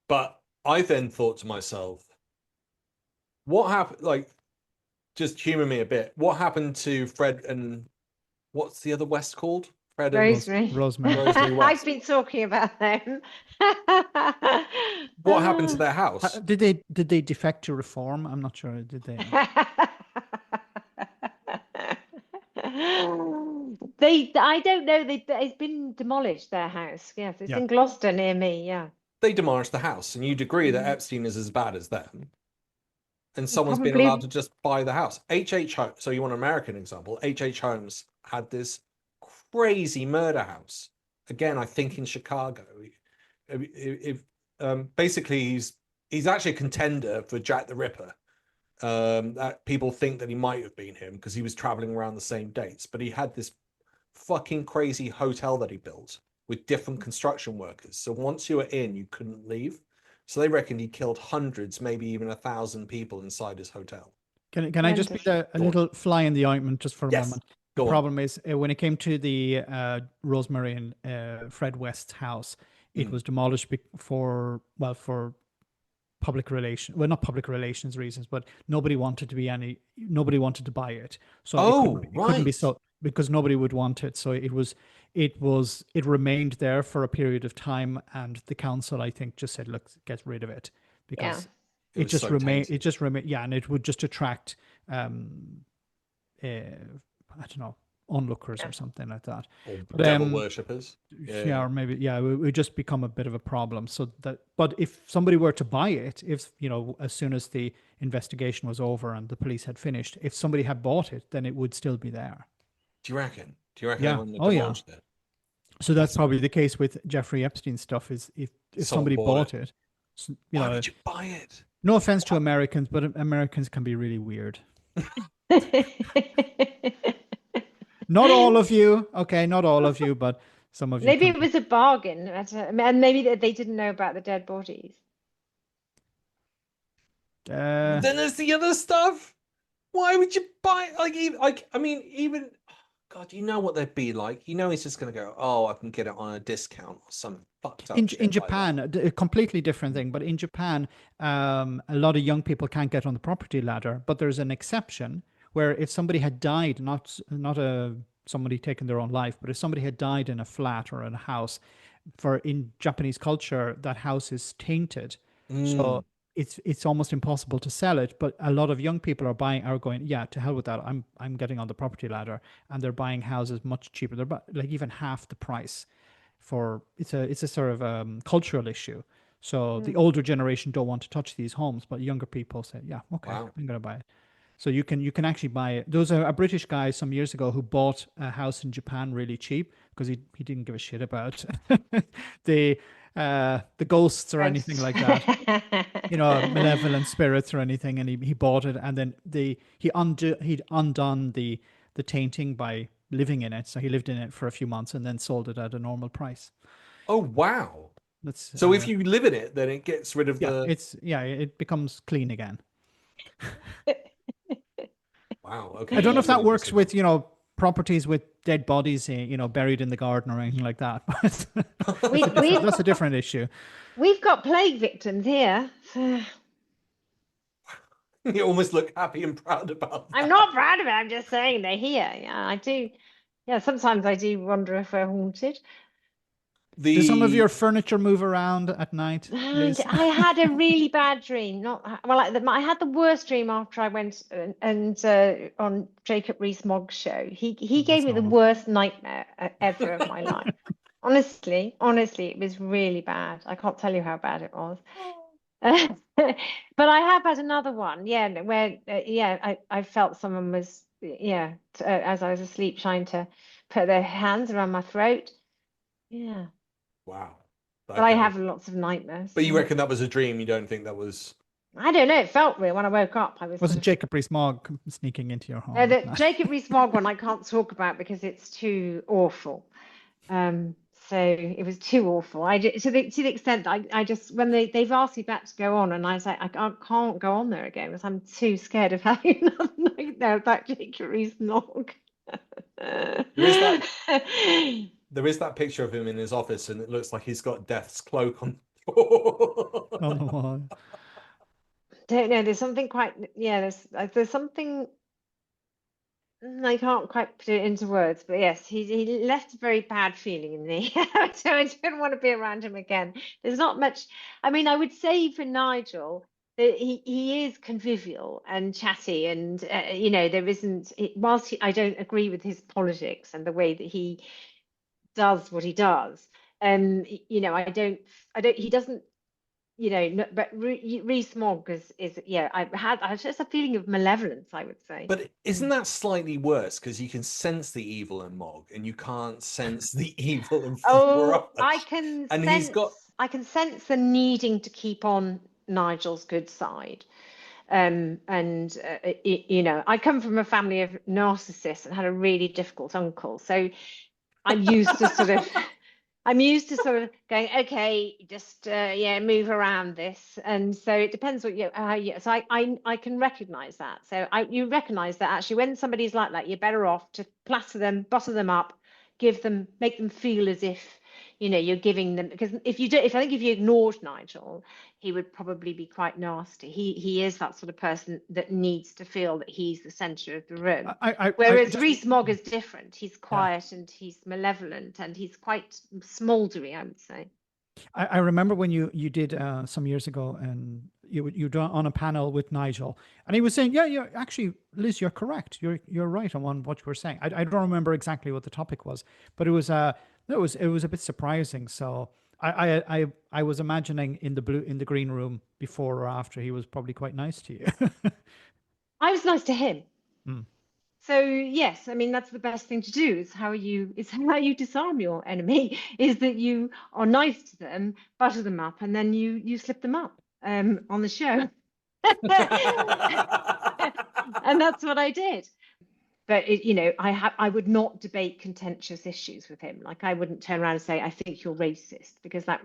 But I then thought to myself, what happened? Like, just humor me a bit. What happened to Fred and what's the other West called? Fred Rosemary. And Rosemary West. I've been talking about them. What happened to their house? Did they defect to reform? I'm not sure. Did they? I don't know. It's been demolished, their house. Yes, it's in Gloucester near me. Yeah. They demolished the house, and you'd agree that Epstein is as bad as them. And someone's been allowed to just buy the house. H.H. Holmes, so you want an American example, H.H. Holmes had this crazy murder house. Again, I think in Chicago. Basically, he's actually a contender for Jack the Ripper. That people think that he might have been him because he was traveling around the same dates. But he had this fucking crazy hotel that he built with different construction workers. So once you were in, you couldn't leave. So they reckon he killed hundreds, maybe even 1,000 people inside his hotel. Can I just be a little fly in the ointment just for a moment? The problem is when it came to the Rosemary and Fred West's house, it was demolished for public relations. Well, not public relations reasons, but nobody wanted to buy it. So it couldn't be sold because nobody would want it. So it remained there for a period of time, and the council, I think, just said, look, get rid of it because it just remained. It just remained. Yeah, and it would just attract I don't know, onlookers or something like that. Or devil worshippers. Or maybe it would just become a bit of a problem. But if somebody were to buy it, as soon as the investigation was over and the police had finished, if somebody had bought it, then it would still be there. Do you reckon? Yeah. It? So that's probably the case with Jeffrey Epstein stuff. Is if somebody bought it, why would you buy it? No offense to Americans, but Americans can be really weird. Not all of you, okay, not all of you, but some of you. Maybe it was a bargain, and maybe they didn't know about the dead bodies. Then there's the other stuff. Why would you buy? Even God, you know what they'd be like. You know, he's just going to go, oh, I can get it on a discount or some fucked up. In Japan, a completely different thing. But in Japan, a lot of young people can't get on the property ladder. But there's an exception where if somebody had died, not somebody taking their own life, but if somebody had died in a flat or in a house, in Japanese culture, that house is tainted. So it's almost impossible to sell it. But a lot of young people are going, yeah, to hell with that. I'm getting on the property ladder, and they're buying houses much cheaper. They're like even half the price. It's a sort of cultural issue. So the older generation don't want to touch these homes, but younger people say, yeah, okay, I'm going to buy it. So you can actually buy it. There was a British guy some years ago who bought a house in Japan really cheap because he didn't give a shit about the ghosts or anything like that, malevolent spirits or anything, and he bought it, and then he'd undone the tainting by living in it. So he lived in it for a few months and then sold it at a normal price. Oh wow! That's so if you live in it, then it gets rid of it becomes clean again. Wow. Okay. I don't know if that works with properties with dead bodies, buried in the garden or anything like that. But that's a different issue. We've got plague victims here. You almost look happy and proud about that. I'm not proud of it. I'm just saying they're here. Yeah, I do. Yeah, sometimes I do wonder if we're haunted. Do some of your furniture move around at night, Liz? I had a really bad dream. I had the worst dream after I went and on Jacob Rees-Mogg's show. He gave me the worst nightmare ever of my life. Honestly, it was really bad. I can't tell you how bad it was. But I have had another one, where I felt someone was as I was asleep trying to put their hands around my throat. Yeah. Wow. But I have lots of nightmares. But you reckon that was a dream? You don't think that was? I don't know. It felt real when I woke up. Was it Jacob Rees-Mogg sneaking into your home? The Jacob Rees-Mogg one I can't talk about because it's too awful. So it was too awful. To the extent that I just when they've asked me back to go on, and I was like, I can't go on there again because I'm too scared of having another nightmare about Jacob Rees-Mogg. There is that picture of him in his office, and it looks like he's got death's cloak on. Oh, don't know. There's something there's something I can't quite put it into words, but yes, he left a very bad feeling in me. So I don't want to be around him again. There's not much. I mean, I would say for Nigel that he is convivial and chatty, and there isn't. Whilst I don't agree with his politics and the way that he does what he does, he doesn't. But Rees-Mogg is I just a feeling of malevolence, I would say. But isn't that slightly worse because you can sense the evil in Mogg and you can't sense the evil in Farage? I can sense the needing to keep on Nigel's good side. I come from a family of narcissists and had a really difficult uncle, so I'm used to sort of going, okay, just move around this, and so it depends what so I can recognize that. So you recognize that actually when somebody's like that, you're better off to butter them up, make them feel as if you're giving them, because if you ignored Nigel, he would probably be quite nasty. He is that sort of person that needs to feel that he's the center of the room. Whereas Rees-Mogg is different. He's quiet and he's malevolent and he's quite smoldery, I would say. I remember when you did some years ago, and you were on a panel with Nigel, and he was saying, yeah, actually, Liz, you're correct. You're right on what you were saying. I don't remember exactly what the topic was, but it was a bit surprising. So I was imagining in the green room before or after, he was probably quite nice to you. I was nice to him. Mm. So yes, I mean that's the best thing to do. Is how you disarm your enemy. Is that you are nice to them, butter them up, and then you slip them up on the show. And that's what I did. But I would not debate contentious issues with him. Like I wouldn't turn around and say I think you're racist, because that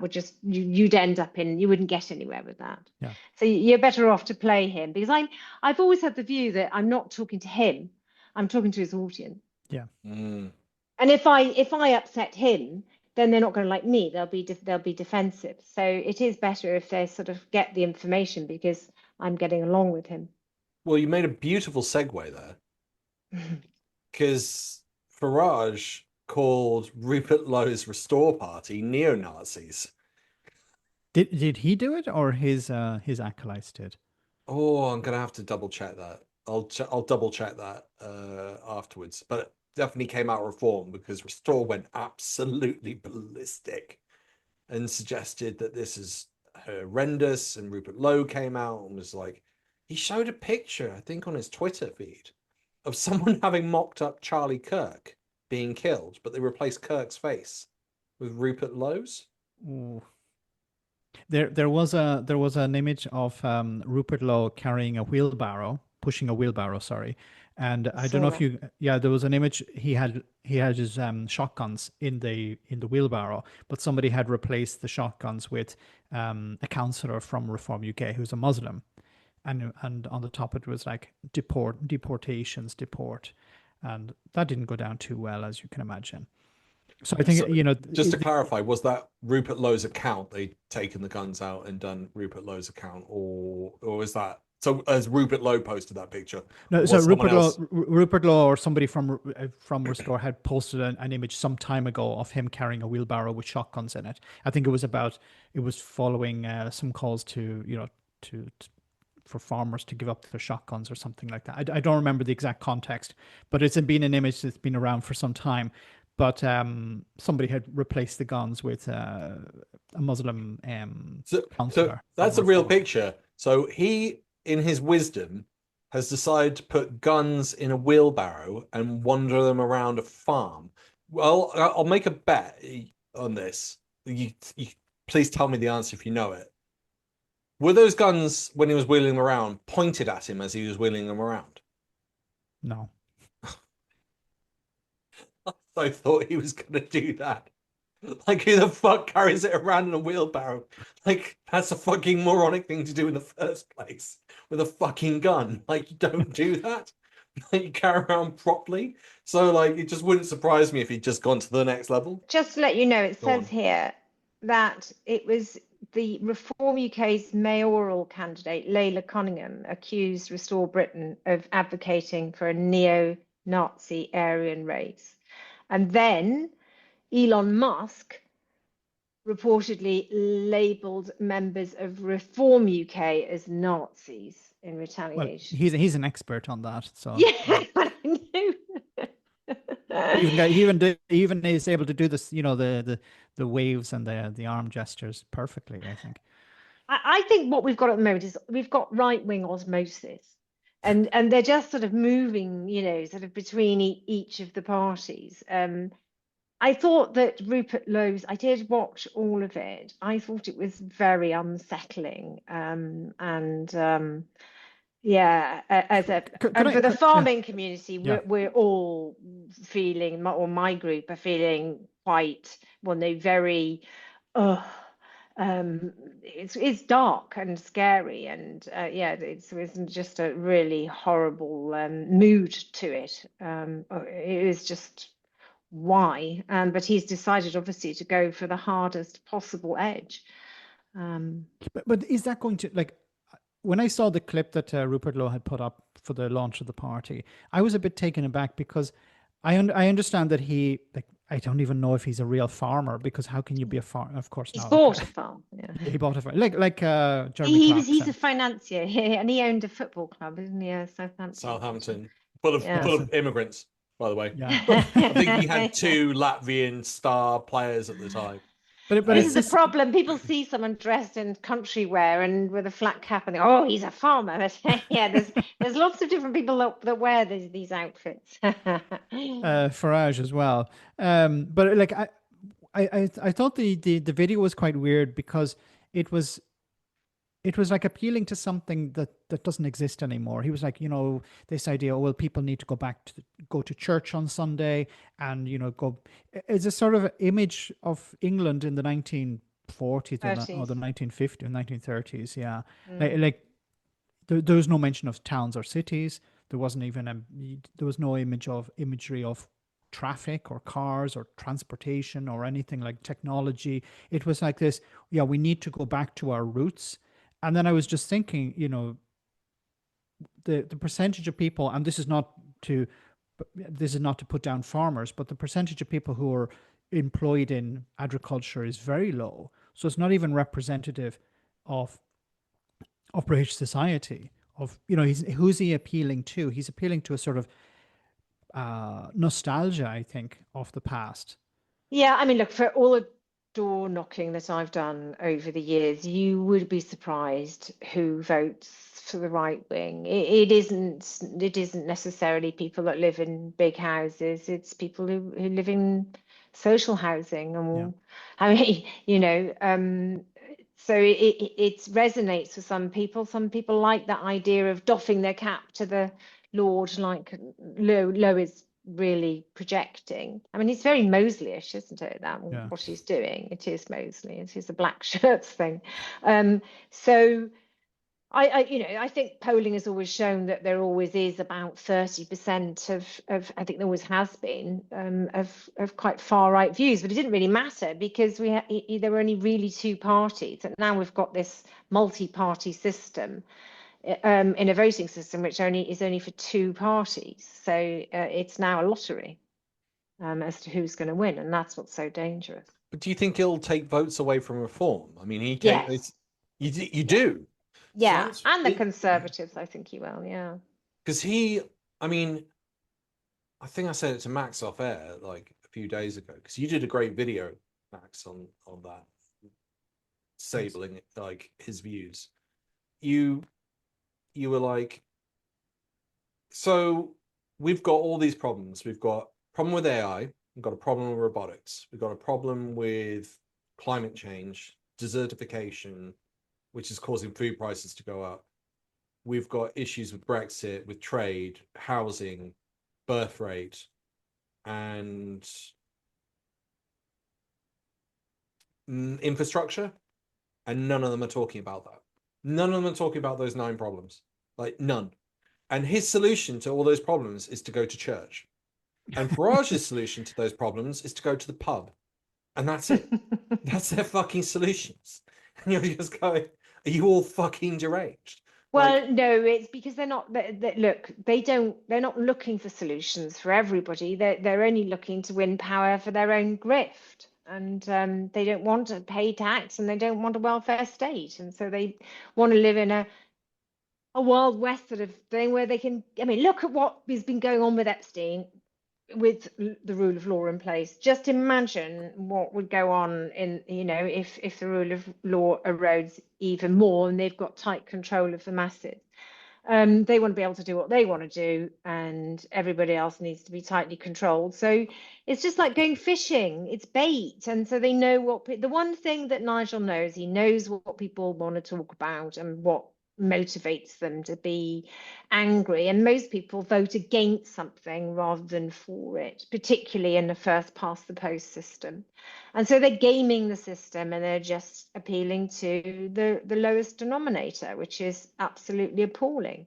would just you'd end up you wouldn't get anywhere with that. Yeah. So you're better off to play him, because I've always had the view that I'm not talking to him, I'm talking to his audience. Yeah. Mm. And if I upset him, then they're not going to like me. They'll be defensive. So it is better if they sort of get the information, because I'm getting along with him. Well, you made a beautiful segue there. Because Farage called Rupert Lowe's Restore Party neo-Nazis. Did he do it, or his acolytes did? Oh, I'm gonna have to double check that. I'll double check that afterwards. But it definitely came out Reform, because Restore went absolutely ballistic and suggested that this is horrendous. And Rupert Lowe came out and was like, he showed a picture, I think, on his Twitter feed of someone having mocked up Charlie Kirk being killed, but they replaced Kirk's face with Rupert Lowe's. Ooh. There was an image of Rupert Lowe carrying a wheelbarrow, pushing a wheelbarrow. Sorry, and I don't know if you. Yeah, there was an image. He had his shotguns in the wheelbarrow, but somebody had replaced the shotguns with a councillor from Reform UK who's a Muslim, and on the top it was like deport, and that didn't go down too well, as you can imagine. So I think, just to clarify, was that Rupert Lowe's account? They'd taken the guns out and done Rupert Lowe's account, or is that so? As Rupert Lowe posted that picture? No, so Rupert Lowe or somebody from Restore had posted an image some time ago of him carrying a wheelbarrow with shotguns in it. I think it was following some calls to for farmers to give up their shotguns or something like that. I don't remember the exact context, but it's been an image that's been around for some time. But somebody had replaced the guns with a Muslim counselor. So that's a real picture. So he, in his wisdom, has decided to put guns in a wheelbarrow and wander them around a farm. Well, I'll make a bet on this. You please tell me the answer if you know it. Were those guns, when he was wheeling them around, pointed at him as he was wheeling them around? No. I thought he was going to do that. Like, who the fuck carries it around in a wheelbarrow? Like, that's a fucking moronic thing to do in the first place with a fucking gun. Like, you don't do that. Like, you carry around properly. So, like, it just wouldn't surprise me if he'd just gone to the next level. Just to let you know, it says here that it was the Reform UK's mayoral candidate, Layla Cunningham, accused Restore Britain of advocating for a neo-Nazi Aryan race. And then Elon Musk reportedly labelled members of Reform UK as Nazis in retaliation. Well, he's an expert on that. So yeah, I knew. he even is able to do this, the waves and the arm gestures perfectly, I think. I think what we've got at the moment is we've got right-wing osmosis. And they're just sort of moving, sort of between each of the parties. I thought that Rupert Lowe's, I did watch all of it. I thought it was very unsettling. For the farming community, we're all feeling, or my group are feeling quite, very, it's dark and scary, and it's just a really horrible mood to it. It is just why, but he's decided obviously to go for the hardest possible edge. But is that going to, like, when I saw the clip that Rupert Lowe had put up for the launch of the party, I was a bit taken aback, because I understand that he, like, I don't even know if he's a real farmer, because how can you be a farmer? Of course, he's bought a farm. Yeah, he bought a farm, like Jeremy Clarkson. He's a financier, and he owned a football club, isn't he? Southampton, full of immigrants, by the way. Yeah. I think he had 2 Latvian star players at the time. But this is the problem. People see someone dressed in country wear and with a flat cap, and they go, "Oh, he's a farmer." But yeah, there's lots of different people that wear these outfits. Farage as well. But like I thought the video was quite weird, because it was like appealing to something that doesn't exist anymore. He was like, this idea, well, people need to go to church on Sunday, and go. It's a sort of image of England in the 1940s or the 1950s, 1930s. Yeah, like there was no mention of towns or cities. There wasn't even there was no imagery of traffic or cars or transportation or anything like technology. It was like this. Yeah, we need to go back to our roots. And then I was just thinking, the percentage of people, and this is not to put down farmers, but the percentage of people who are employed in agriculture is very low. So it's not even representative of British society. Of, you know, who's he appealing to? He's appealing to a sort of nostalgia, I think, of the past. Yeah, I mean, look, for all the door knocking that I've done over the years, you would be surprised who votes for the right wing. It isn't necessarily people that live in big houses. It's people who live in social housing, and I mean, you know, so it resonates with some people. Some people like that idea of doffing their cap to the Lord, like Low is really projecting. I mean, it's very Mosleyish, isn't it? What he's doing. It is Mosley. It is the black shirts thing. So I think polling has always shown that there always is about 30% of I think there always has been of quite far right views, but it didn't really matter because there were only really two parties, and now we've got this multi-party system. In a voting system which is only for two parties, so it's now a lottery as to who's going to win, and that's what's so dangerous. But do you think he'll take votes away from Reform? I mean, you do. Yeah, so and the Conservatives, I think he will. Yeah, because I mean, I think I said it to Max off air like a few days ago, because you did a great video, Max, on that, disabling it, like his views. You were like, so we've got all these problems. We've got a problem with AI. We've got a problem with robotics. We've got a problem with climate change, desertification, which is causing food prices to go up. We've got issues with Brexit, with trade, housing, birth rate, and infrastructure. And none of them are talking about that. None of them are talking about those 9 problems. Like, none. And his solution to all those problems is to go to church. And Farage's solution to those problems is to go to the pub. And that's it. That's their fucking solutions. And you're just going, are you all fucking deranged? Well, no, it's because they're not. Look, they're not looking for solutions for everybody. They're only looking to win power for their own grift. And they don't want to pay tax, and they don't want a welfare state. And so they want to live in a Wild West sort of thing where they can, I mean, look at what has been going on with Epstein with the rule of law in place. Just imagine what would go on in, you know, if the rule of law erodes even more and they've got tight control of the masses. They want to be able to do what they want to do, and everybody else needs to be tightly controlled. So it's just like going fishing. It's bait. And so they know what the one thing that Nigel knows, he knows what people want to talk about and what motivates them to be angry. And most people vote against something rather than for it, particularly in the first past the post system. And so they're gaming the system, and they're just appealing to the lowest denominator, which is absolutely appalling.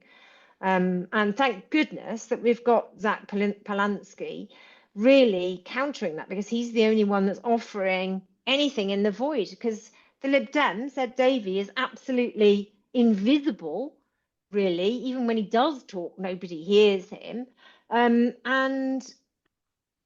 And thank goodness that we've got Zach Polanski really countering that, because he's the only one that's offering anything in the void, because the Lib Dems, Ed Davey, is absolutely invisible, really. Even when he does talk, nobody hears him. And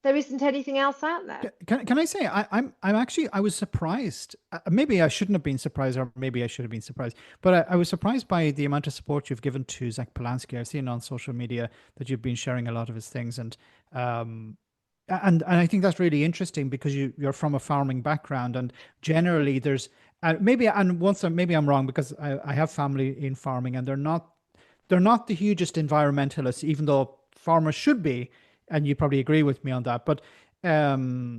there isn't anything else out there. Can I say I was surprised. Maybe I shouldn't have been surprised, or maybe I should have been surprised. But I was surprised by the amount of support you've given to Zach Polanski. I've seen on social media that you've been sharing a lot of his things, and I think that's really interesting, because you're from a farming background, and generally there's maybe I'm wrong, because I have family in farming, and they're not the hugest environmentalists, even though farmers should be. And you probably agree with me on that. But I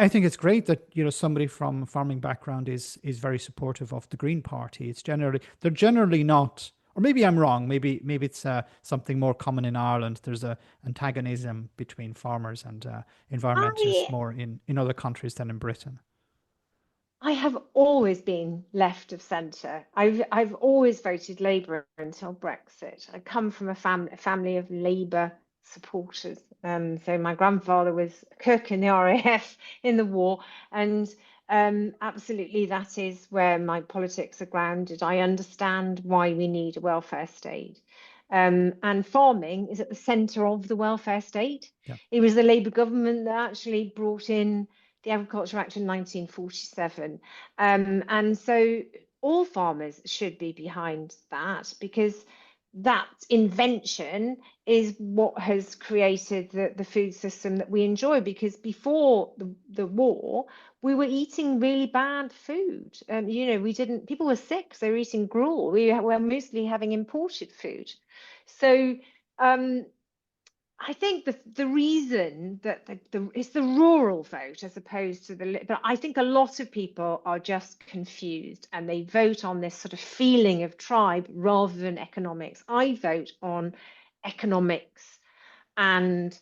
think it's great that, you know, somebody from a farming background is very supportive of the Green Party. They're generally not, or maybe I'm wrong. Maybe it's something more common in Ireland. There's a antagonism between farmers and environmentalists more in other countries than in Britain. I have always been left of centre. I've always voted Labour until Brexit. I come from a family of Labour supporters. So my grandfather was a cook in the RAF in the war, and absolutely that is where my politics are grounded. I understand why we need a welfare state. And farming is at the centre of the welfare state. Yeah. It was the Labour government that actually brought in the Agriculture Act in 1947. And so all farmers should be behind that, because that invention is what has created the food system that we enjoy. Because before the war, we were eating really bad food. People were sick, so they were eating gruel. We were mostly having imported food. So I think the reason that it's the rural vote as opposed to but I think a lot of people are just confused and they vote on this sort of feeling of tribe rather than economics. I vote on economics and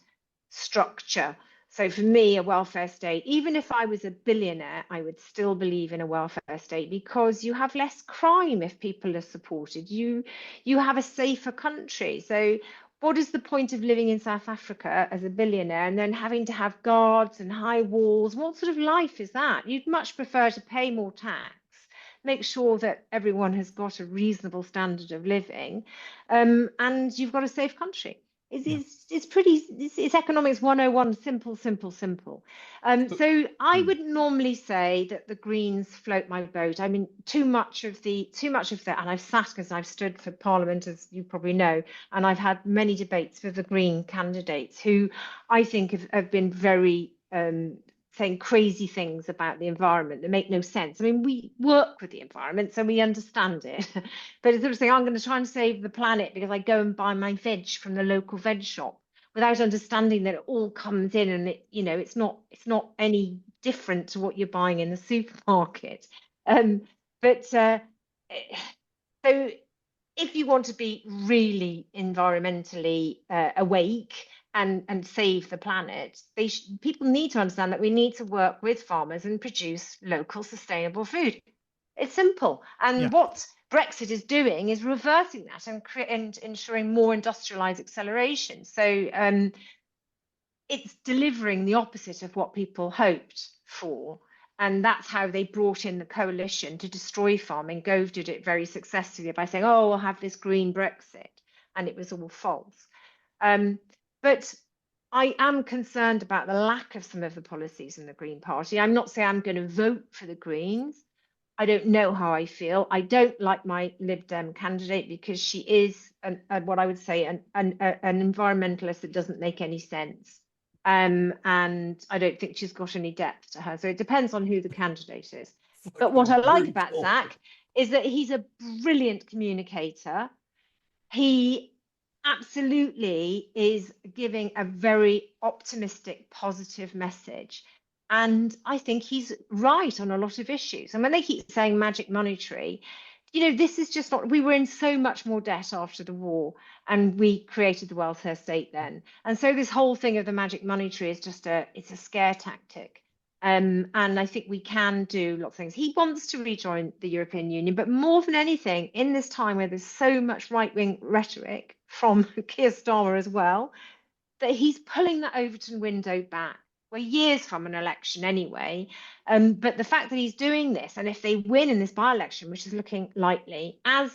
structure. So for me, a welfare state, even if I was a billionaire, I would still believe in a welfare state, because you have less crime if people are supported. You have a safer country. So what is the point of living in South Africa as a billionaire and then having to have guards and high walls? What sort of life is that? You'd much prefer to pay more tax, make sure that everyone has got a reasonable standard of living, and you've got a safe country. It's economics 101, simple. So I would normally say that the Greens float my boat. I mean, too much of that, and I've sat, because I've stood for Parliament, as you probably know, and I've had many debates with the Green candidates who I think have been very saying crazy things about the environment that make no sense. I mean, we work with the environment, so we understand it. But it's sort of saying, I'm going to try and save the planet because I go and buy my veg from the local veg shop, without understanding that it all comes in and it's not any different to what you're buying in the supermarket. So if you want to be really environmentally awake and save the planet, people need to understand that we need to work with farmers and produce local sustainable food. It's simple. And what Brexit is doing is reversing that and ensuring more industrialized acceleration. So it's delivering the opposite of what people hoped for. And that's how they brought in the coalition to destroy farming. Gove did it very successfully by saying, oh, we'll have this green Brexit. And it was all false. But I am concerned about the lack of some of the policies in the Green Party. I'm not saying I'm going to vote for the Greens. I don't know how I feel. I don't like my Lib Dem candidate because she is what I would say an environmentalist that doesn't make any sense. And I don't think she's got any depth to her. So it depends on who the candidate is. But what I like about Zach is that he's a brilliant communicator. He absolutely is giving a very optimistic, positive message. And I think he's right on a lot of issues. And when they keep saying magic monetary, this is just not, we were in so much more debt after the war, and we created the welfare state then. And so this whole thing of the magic monetary is just it's a scare tactic. And I think we can do lots of things. He wants to rejoin the European Union, but more than anything, in this time where there's so much right-wing rhetoric from Keir Starmer as well, that he's pulling the Overton window back. We're years from an election anyway. But the fact that he's doing this, and if they win in this by-election, which is looking likely, as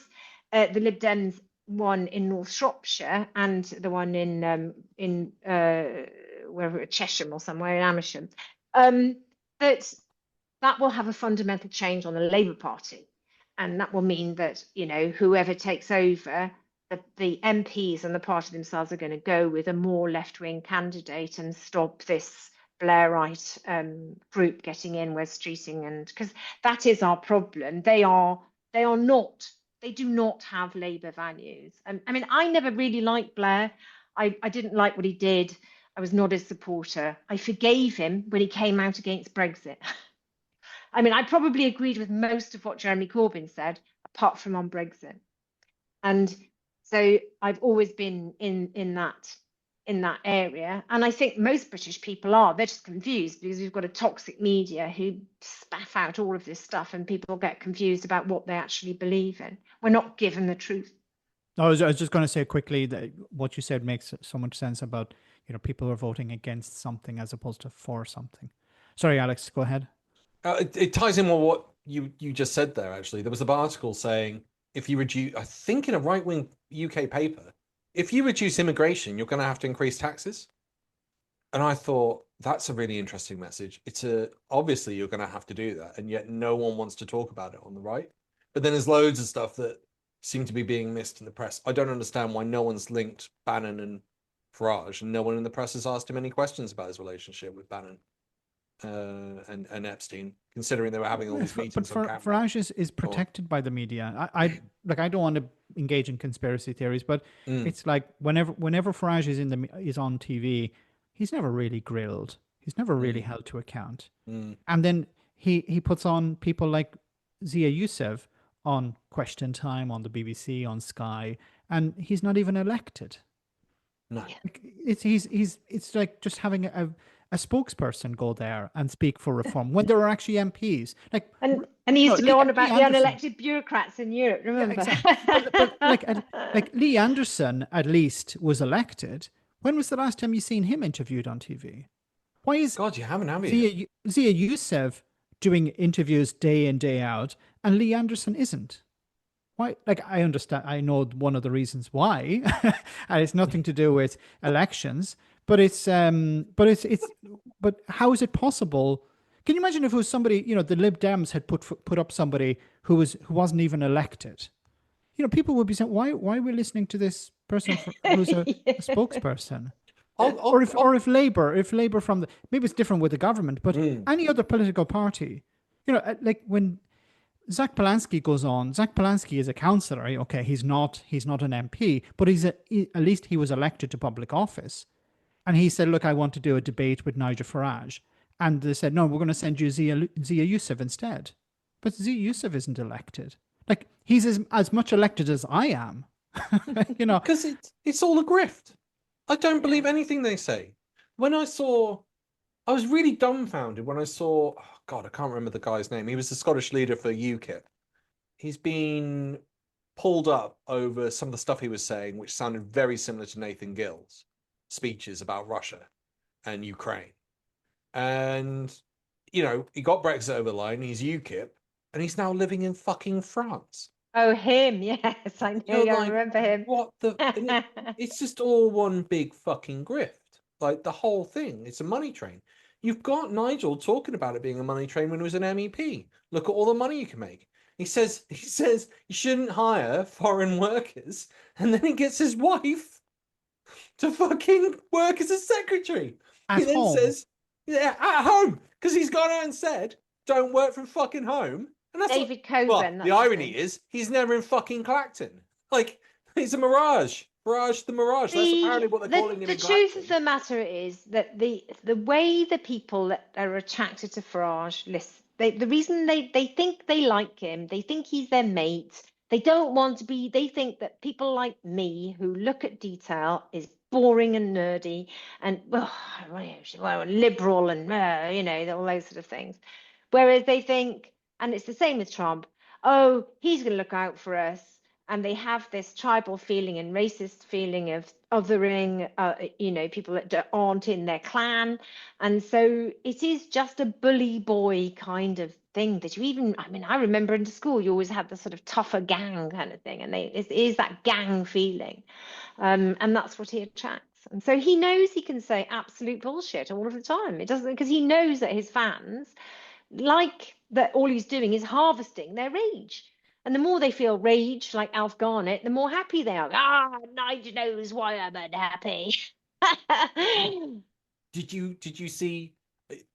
the Lib Dems won in North Shropshire and the one in wherever, Chesham or somewhere in Amersham, that will have a fundamental change on the Labour Party. And that will mean that, whoever takes over, the MPs and the party themselves are going to go with a more left-wing candidate and stop this Blairite group getting in, Wes Streeting, and because that is our problem. They do not have Labour values. And I mean, I never really liked Blair. I didn't like what he did. I was not his supporter. I forgave him when he came out against Brexit. I mean, I probably agreed with most of what Jeremy Corbyn said, apart from on Brexit. And so I've always been in that area. And I think most British people they're just confused because we've got a toxic media who spaff out all of this stuff, and people get confused about what they actually believe in. We're not given the truth. I was just going to say quickly that what you said makes so much sense about, people are voting against something as opposed to for something. Sorry, Alex, go ahead. It ties in with what you just said there, actually. There was an article saying, if you reduce, I think in a right-wing UK paper, if you reduce immigration, you're going to have to increase taxes. And I thought, That's a really interesting message. Obviously you're going to have to do that, and yet no one wants to talk about it on the right. But then there's loads of stuff that seem to be being missed in the press. I don't understand why no one's linked Bannon and Farage, and no one in the press has asked him any questions about his relationship with Bannon and Epstein, considering they were having all these meetings on camera. Farage is protected by the media. I I don't want to engage in conspiracy theories, but it's like whenever Farage is on TV, he's never really grilled. He's never really held to account. And then he puts on people like Zia Youssef on Question Time, on the BBC, on Sky, and he's not even elected. No, it's like just having a spokesperson go there and speak for reform when there are actually MPs. Like, and he used to go on about the unelected bureaucrats in Europe. Remember? Yeah, exactly. but like Lee Anderson at least was elected. When was the last time you seen him interviewed on TV? Why is God, you haven't, have you? Zia Youssef doing interviews day in, day out, and Lee Anderson isn't? Why? Like, I understand. I know one of the reasons why, and it's nothing to do with elections. But but how is it possible? Can you imagine if it was somebody, the Lib Dems had put up somebody who wasn't even elected? People would be saying, why are we listening to this person who's a spokesperson? Or if Labour from maybe it's different with the government, but any other political party, like when Zach Polanski goes on. Zach Polanski is a councillor. Okay, he's not an MP, but at least he was elected to public office. And he said, look, I want to do a debate with Nigel Farage. And they said, no, we're going to send you Zia Youssef instead. But Zia Youssef isn't elected. Like, he's as much elected as I am. Because it's all a grift. I don't believe anything they say. I was really dumbfounded when I saw, oh God, I can't remember the guy's name. He was the Scottish leader for UKIP. He's been pulled up over some of the stuff he was saying, which sounded very similar to Nathan Gill's speeches about Russia and Ukraine. And, he got Brexit over the line. He's UKIP, and he's now living in fucking France. Oh, him, yes. I know, I remember him. What it's just all one big fucking grift. Like, the whole thing. It's a money train. You've got Nigel talking about it being a money train when he was an MEP. Look at all the money you can make. He says you shouldn't hire foreign workers, and then he gets his wife to fucking work as a secretary. At home. Says, yeah, at home, because he's gone out and said, don't work from fucking home. And that's David Coburn. Well, the irony is he's never in fucking Clacton. Like, he's a mirage. Farage the Mirage. That's apparently what they're calling him. The truth of the matter is that the way the people that are attracted to Farage the reason they think they like him, they think he's their mate. They don't want to be. They think that people like me who look at detail is boring and nerdy and liberal and all those sort of things. Whereas they think, and it's the same with Trump. Oh, he's going to look out for us. And they have this tribal feeling and racist feeling of othering, people that aren't in their clan. And so it is just a bully boy kind of thing that I remember in school, you always had the sort of tougher gang kind of thing. And it is that gang feeling. And that's what he attracts. And so he knows he can say absolute bullshit all of the time. It doesn't, because he knows that his fans like that all he's doing is harvesting their rage. And the more they feel rage, like Alf Garnett, the more happy they are. Nigel knows why I'm unhappy. Did you see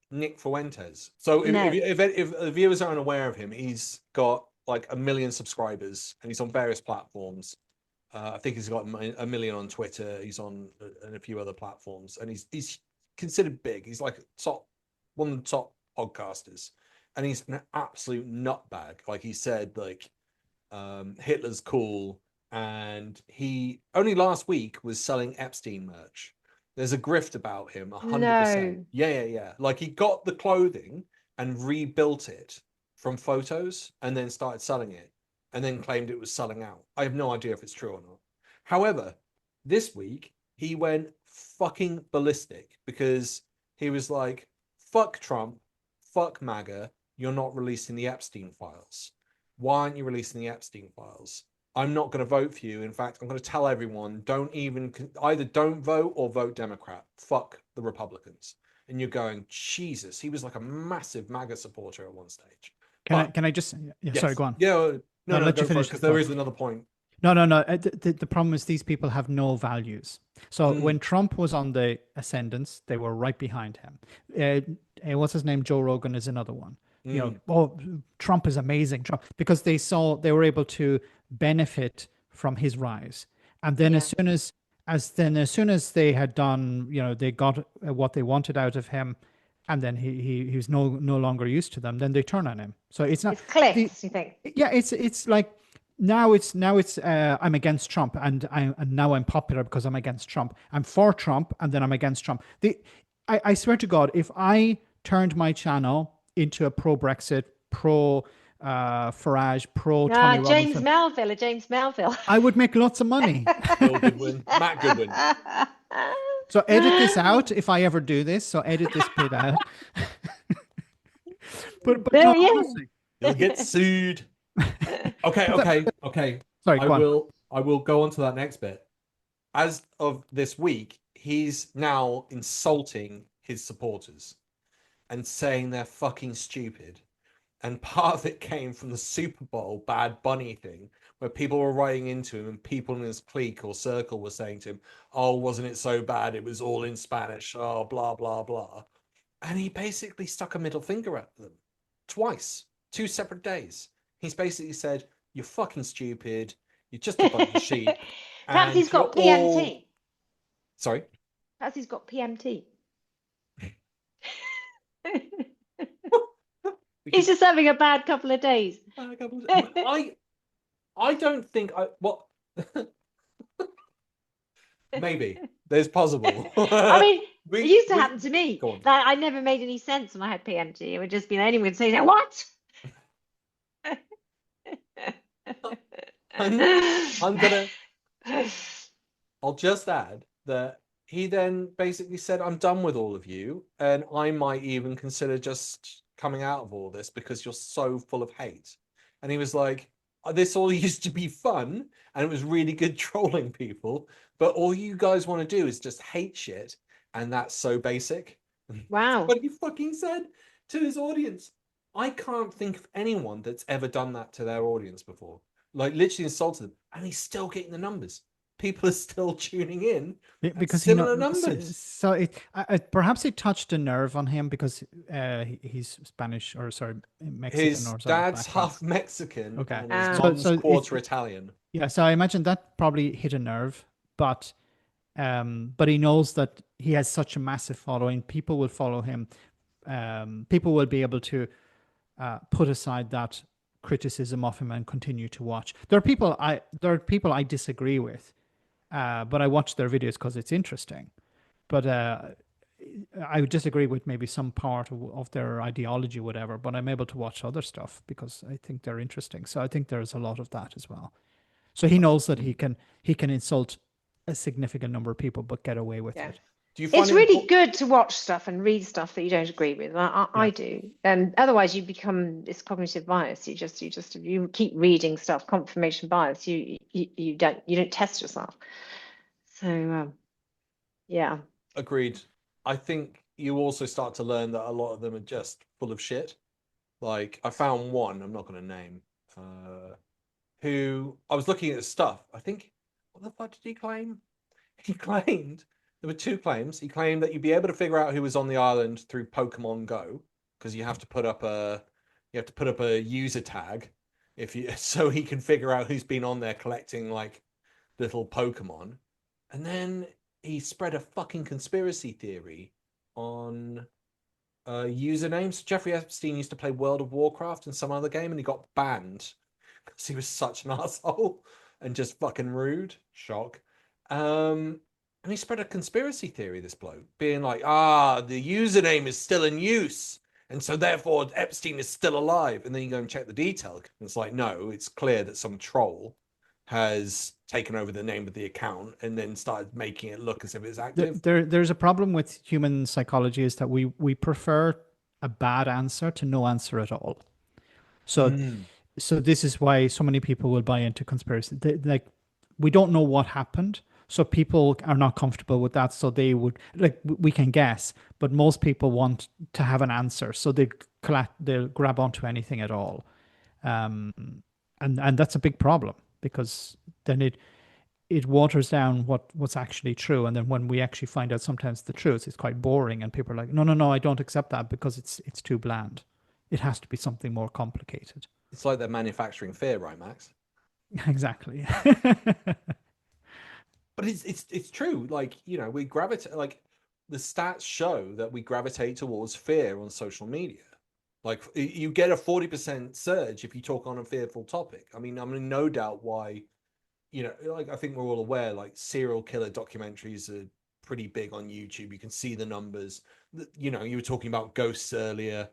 Nick Fuentes? So if the viewers aren't aware of him, he's got like 1 million subscribers, and he's on various platforms. I think he's got 1 million on Twitter. He's on a few other platforms, and he's considered big. He's like one of the top podcasters, and he's an absolute nutbag. Like, he said, like, Hitler's cool, and he only last week was selling Epstein merch. There's a grift about him, 100%. No. Yeah. Like, he got the clothing and rebuilt it from photos, and then started selling it, and then claimed it was selling out. I have no idea if it's true or not. However, this week he went fucking ballistic because he was like, "Fuck Trump, fuck MAGA. You're not releasing the Epstein files. Why aren't you releasing the Epstein files? I'm not going to vote for you. In fact, I'm going to tell everyone, either don't vote or vote Democrat. Fuck the Republicans." and you're going, Jesus, he was like a massive MAGA supporter at one stage. Can I just? Yes. Sorry, go on. Yeah, no, let you go finish because there is another point. No. The problem is these people have no values. So when Trump was on the ascendance, they were right behind him. What's his name? Joe Rogan is another one. You know, Trump is amazing. Trump, because they were able to benefit from his rise. And then as soon as they had done, you know, they got what they wanted out of him, and then he was no longer used to them, then they turn on him. So it's not cliffs, you think? Yeah, it's like now it's I'm against Trump, and now I'm popular because I'm against Trump. I'm for Trump, and then I'm against Trump. I swear to God, if I turned my channel into a pro-Brexit, Farage, Tommy James Robinson, James Melville. I would make lots of money. Bill Goodwin, Matt Goodwin. So edit this out if I ever do this. So edit this bit out. but no, honestly, you'll get sued. Okay. Sorry, I will go on to that next bit. As of this week, he's now insulting his supporters and saying they're fucking stupid. And part of it came from the Super Bowl Bad Bunny thing, where people were writing into him and people in his clique or circle were saying to him, oh, wasn't it so bad? It was all in Spanish. Oh, blah, blah, blah. And he basically stuck a middle finger at them twice, 2 separate days. He's basically said, you're fucking stupid. You're just a bunch of sheep. Perhaps he's got PMT. Sorry? Perhaps he's got PMT. He's just having a bad couple of days. I don't think maybe there's possible. I mean, it used to happen to me. That I never made any sense when I had PMT. It would just be anyone would say, what? I'll just add that he then basically said, I'm done with all of you, and I might even consider just coming out of all this because you're so full of hate. And he was like, this all used to be fun and it was really good trolling people, but all you guys want to do is just hate shit, and that's so basic. Wow. What he fucking said to his audience. I can't think of anyone that's ever done that to their audience before. Like literally insulted them, and he's still getting the numbers. People are still tuning in because similar numbers. So perhaps it touched a nerve on him because he's Spanish Mexican. His dad's half Mexican. Okay, and his mom's quarter Italian. Yeah, so I imagine that probably hit a nerve, but he knows that he has such a massive following. People will follow him. People will be able to put aside that criticism of him and continue to watch. There are people I disagree with. But I watch their videos because it's interesting. But I would disagree with maybe some part of their ideology, whatever. But I'm able to watch other stuff because I think they're interesting. So I think there's a lot of that as well. So he knows that he can insult a significant number of people, but get away with it. It's really good to watch stuff and read stuff that you don't agree with. I do. Otherwise, you become this cognitive bias. You keep reading stuff, confirmation bias. You don't test yourself. So, yeah. Agreed. I think you also start to learn that a lot of them are just full of shit. Like I found one, I'm not going to name, who I was looking at his stuff. I think, what the fuck did he claim? He claimed. There were 2 claims. He claimed that you'd be able to figure out who was on the island through Pokemon Go because you have to put up a user tag so he can figure out who's been on there collecting like little Pokemon. And then he spread a fucking conspiracy theory on usernames. Jeffrey Epstein used to play World of Warcraft and some other game, and he got banned because he was such an asshole and just fucking rude. Shock. And he spread a conspiracy theory, this bloke, being like, the username is still in use, and so therefore Epstein is still alive. And then you go and check the detail. And it's like, no, it's clear that some troll has taken over the name of the account and then started making it look as if it's active. There's a problem with human psychology is that we prefer a bad answer to no answer at all. So this is why so many people will buy into conspiracy. We don't know what happened. So people are not comfortable with that. So they would, like, we can guess, but most people want to have an answer. So they'll grab onto anything at all. And that's a big problem, because then it waters down what's actually true. And then when we actually find out sometimes the truth, it's quite boring. And people are like, no, I don't accept that because it's too bland. It has to be something more complicated. It's like they're manufacturing fear, right, Max? Exactly. But it's true. Like, you know, we gravitate, like the stats show that we gravitate towards fear on social media. Like you get a 40% surge if you talk on a fearful topic. I mean, no doubt why, you know, like I think we're all aware, like serial killer documentaries are pretty big on YouTube. You can see the numbers. You know, you were talking about ghosts earlier.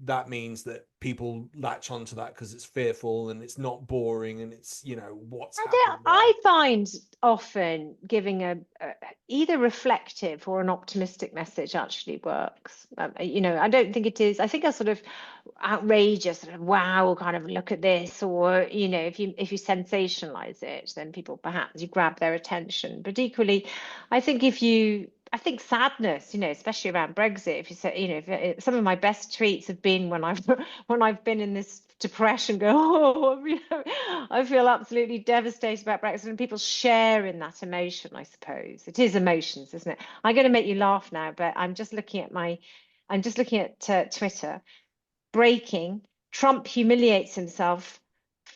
That means that people latch onto that because it's fearful and it's not boring, and it's, you know, what's happening. I find often giving a either reflective or an optimistic message actually works. You know, I don't think it is. I think a sort of outrageous, sort of wow, kind of look at this, or, you know, if you sensationalize it, then people perhaps you grab their attention. But equally, I think I think sadness, you know, especially around Brexit, if you say, you know, if some of my best tweets have been when I've been in this depression, you know, I feel absolutely devastated about Brexit, and people share in that emotion. I suppose it is emotions, isn't it? I'm going to make you laugh now, but I'm just looking at Twitter. Breaking: Trump humiliates himself,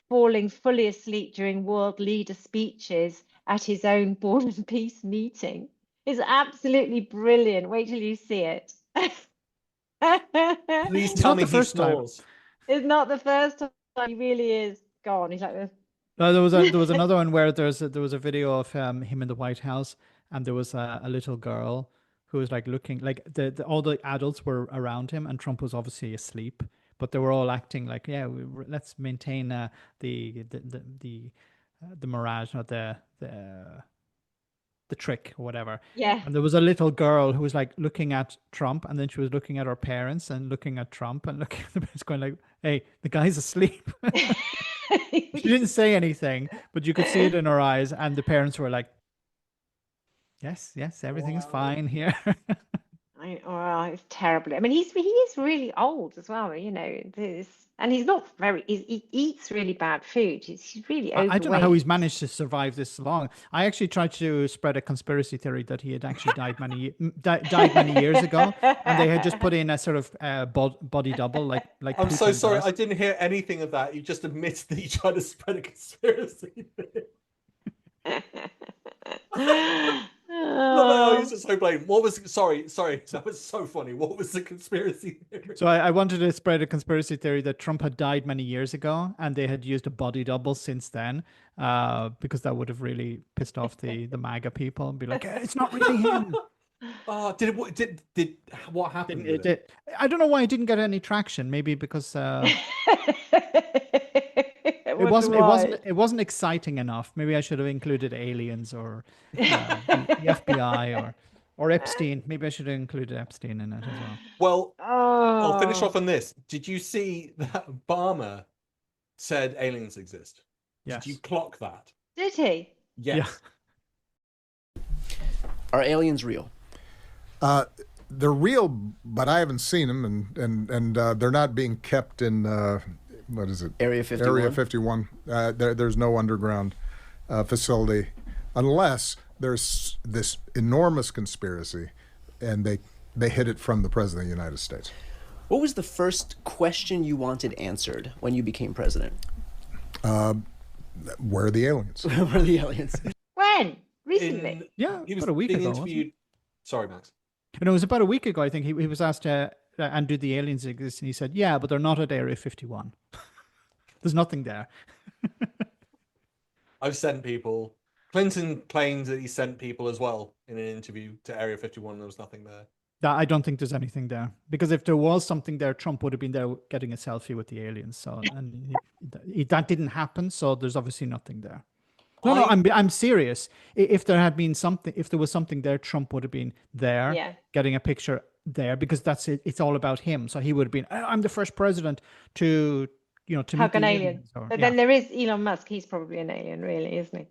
falling fully asleep during world leader speeches at his own War and Peace meeting. It's absolutely brilliant. Wait till you see it. Please tell me he snores. It's not the first time. He really is gone. He's like this. No, there was another one where there was a video of him in the White House, and there was a little girl who was like looking like all the adults were around him, and Trump was obviously asleep, but they were all acting like, yeah, let's maintain the mirage, not the trick or whatever. Yeah. And there was a little girl who was like looking at Trump, and then she was looking at her parents and looking at Trump and looking at the parents, going like, hey, the guy's asleep. She didn't say anything, but you could see it in her eyes, and the parents were like, yes, everything's fine here. It's terrible. I mean, he is really old as well, you know, and he's not he eats really bad food. He's really overweight. I don't know how he's managed to survive this long. I actually tried to spread a conspiracy theory that he had actually died many years ago, and they had just put in a sort of body double, like. I'm so sorry, I didn't hear anything of that. You just admitted that you tried to spread a conspiracy theory. No, you're so blatant. What was? Sorry, that was so funny. What was the conspiracy theory? So I wanted to spread a conspiracy theory that Trump had died many years ago, and they had used a body double since then, because that would have really pissed off the MAGA people and be like, it's not really him. Did what happened? I don't know why it didn't get any traction. Maybe because it wasn't exciting enough. Maybe I should have included aliens or the FBI or Epstein. Maybe I should have included Epstein in it as well. Well, I'll finish off on this. Did you see that Obama said aliens exist? Yes. Did you clock that? Did he? Yes. Yeah. Are aliens real? They're real, but I haven't seen them, and they're not being kept in what is it? Area 51. Area 51. There's no underground facility, unless there's this enormous conspiracy, and they hid it from the President of the United States. What was the first question you wanted answered when you became president? Where are the aliens? Where are the aliens? When? Recently? He was about a week ago. Interviewed. Sorry, Max. No, it was about a week ago. I think he was asked, and do the aliens exist? And he said, yeah, but they're not at Area 51. There's nothing there. I've sent people. Clinton claims that he sent people as well in an interview to Area 51. There was nothing there. I don't think there's anything there, because if there was something there, Trump would have been there getting a selfie with the aliens. So, and that didn't happen. So there's obviously nothing there. No, I'm serious. If there had been something, if there was something there, Trump would have been there, getting a picture there, because that's it. It's all about him. So he would have been, I'm the first president to hug an alien. But then there is Elon Musk. He's probably an alien, really, isn't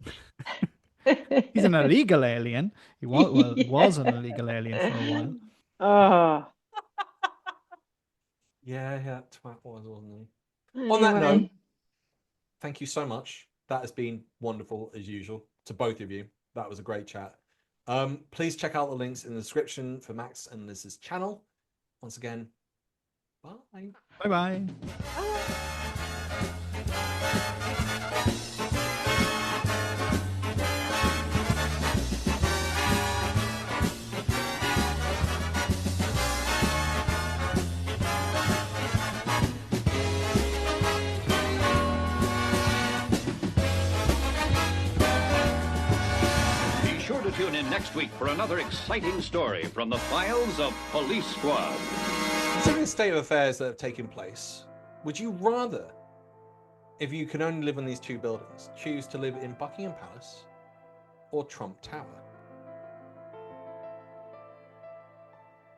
he? He's an illegal alien. He was an illegal alien for a while. Oh. Yeah, twat was, wasn't he? On that note, thank you so much. That has been wonderful as usual to both of you. That was a great chat. Please check out the links in the description for Max and Liz's channel. Once again, bye. Bye-bye. Tune in next week for another exciting story from the files of Police Squad. Considering the state of affairs that have taken place, would you rather, if you could only live in these two buildings, choose to live in Buckingham Palace or Trump Tower?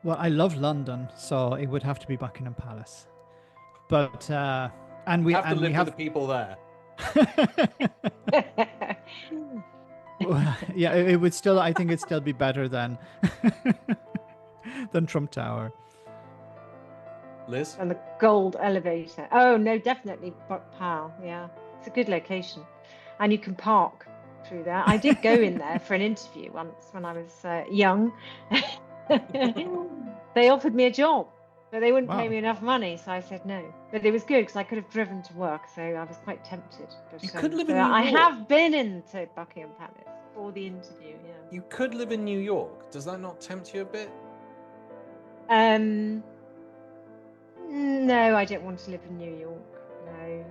Well, I love London, so it would have to be Buckingham Palace. But and we have to live with the people there. Yeah, it would still. I think it'd still be better than Trump Tower. Liz? And the gold elevator. Oh no, definitely Buck Powell. Yeah, it's a good location, and you can park through there. I did go in there for an interview once when I was young. They offered me a job, but they wouldn't pay me enough money, so I said no. But it was good because I could have driven to work, so I was quite tempted. But, you could live in New York. I have been into Buckingham Palace for the interview. Yeah. You could live in New York. Does that not tempt you a bit? No, I don't want to live in New York. No.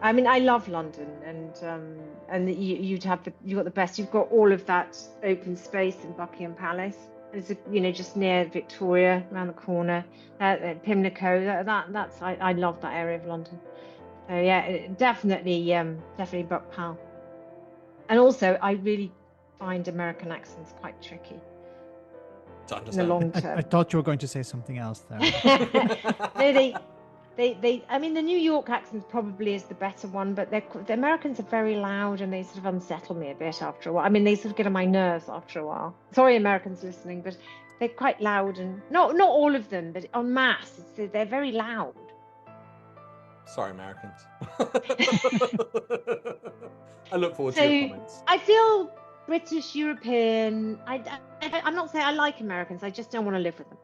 I mean, I love London, and you've got the best. You've got all of that open space in Buckingham Palace. It's just near Victoria, around the corner, Pimlico. I love that area of London. So yeah, definitely Buck Powell. And also, I really find American accents quite tricky in the long term. I thought you were going to say something else there. No, I mean, the New York accent probably is the better one, but the Americans are very loud and they sort of unsettle me a bit after a while. I mean, they sort of get on my nerves after a while. Sorry, Americans listening, but they're quite loud, and not all of them, but en masse, they're very loud. Sorry, Americans. I look forward to your comments. I feel British, European. I'm not saying I like Americans. I just don't want to live with them.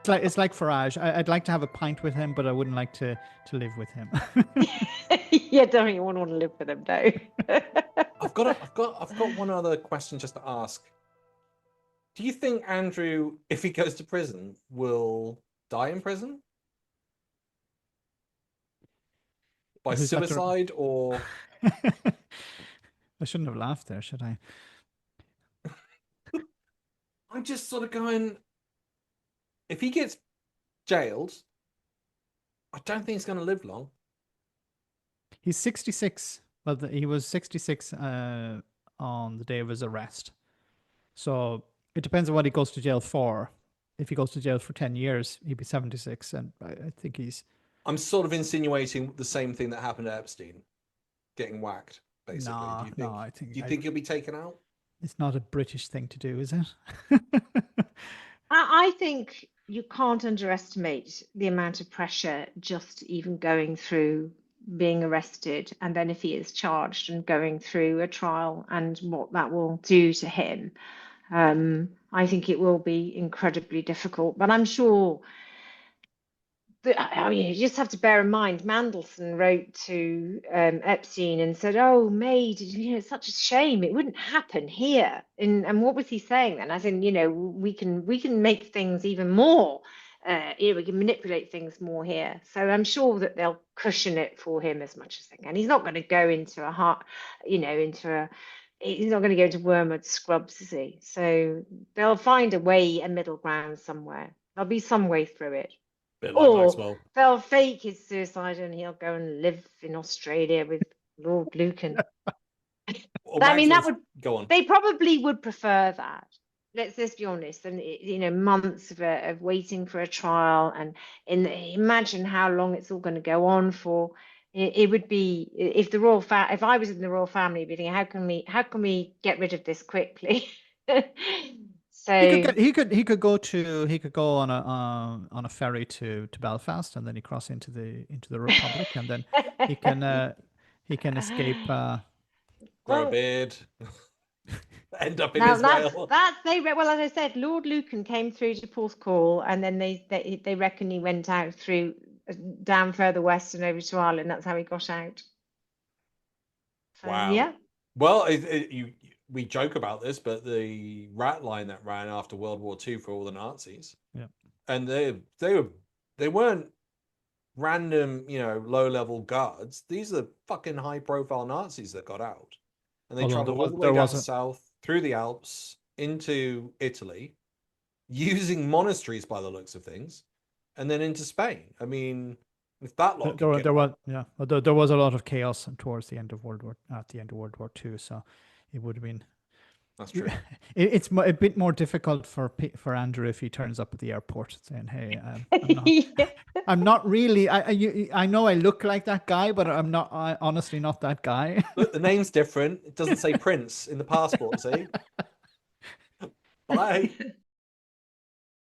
It's like Farage. I'd like to have a pint with him, but I wouldn't like to live with him. Yeah, don't you want to live with him, no? I've got one other question just to ask. Do you think Andrew, if he goes to prison, will die in prison? By suicide or... I shouldn't have laughed there, should I? I'm just sort of going... If he gets jailed, I don't think he's going to live long. He's 66. Well, he was 66 on the day of his arrest. So it depends on what he goes to jail for. If he goes to jail for 10 years, he'd be 76. And I think he's... I'm sort of insinuating the same thing that happened to Epstein, getting whacked, basically. Do you think he'll be taken out? It's not a British thing to do, is it? I think you can't underestimate the amount of pressure just even going through being arrested, and then if he is charged and going through a trial and what that will do to him. I think it will be incredibly difficult, but I'm sure you just have to bear in mind, Mandelson wrote to Epstein and said, "Oh, Maid, it's such a shame. It wouldn't happen here." And what was he saying then? As in, we can make things even more. We can manipulate things more here. So I'm sure that they'll cushion it for him as much as they can. He's not going to go into he's not going to go into Wormwood Scrubs, is he? So they'll find a middle ground somewhere. There'll be some way through it. Or they'll fake his suicide and he'll go and live in Australia with Lord Lucan. I mean, that would go on. They probably would prefer that. Let's just be honest. And months of waiting for a trial, and imagine how long it's all going to go on for. It would be if the if I was in the royal family, I'd be thinking, how can we get rid of this quickly? So he could go on a ferry to Belfast, and then he cross into the Republic, and then he can escape. Grow a beard. End up in now Israel. Well, as I said, Lord Lucan came through to Porthcawl, and then they reckon he went out through down further west and over to Ireland. That's how he got out. So, wow. Yeah. Well, we joke about this, but the rat line that ran after World War II for all the Nazis. Yeah. And they weren't random, low-level guards. These are fucking high-profile Nazis that got out. And they traveled all the way down south, through the Alps, into Italy, using monasteries by the looks of things, and then into Spain. I mean, if that lot there was a lot of chaos towards the end of World War II, so it would have been. That's true. It's a bit more difficult for Andrew if he turns up at the airport saying, "Hey, I'm not really. I know I look like that guy, but I'm not. Honestly not that guy." Look, the name's different. It doesn't say Prince in the passport. See. Bye.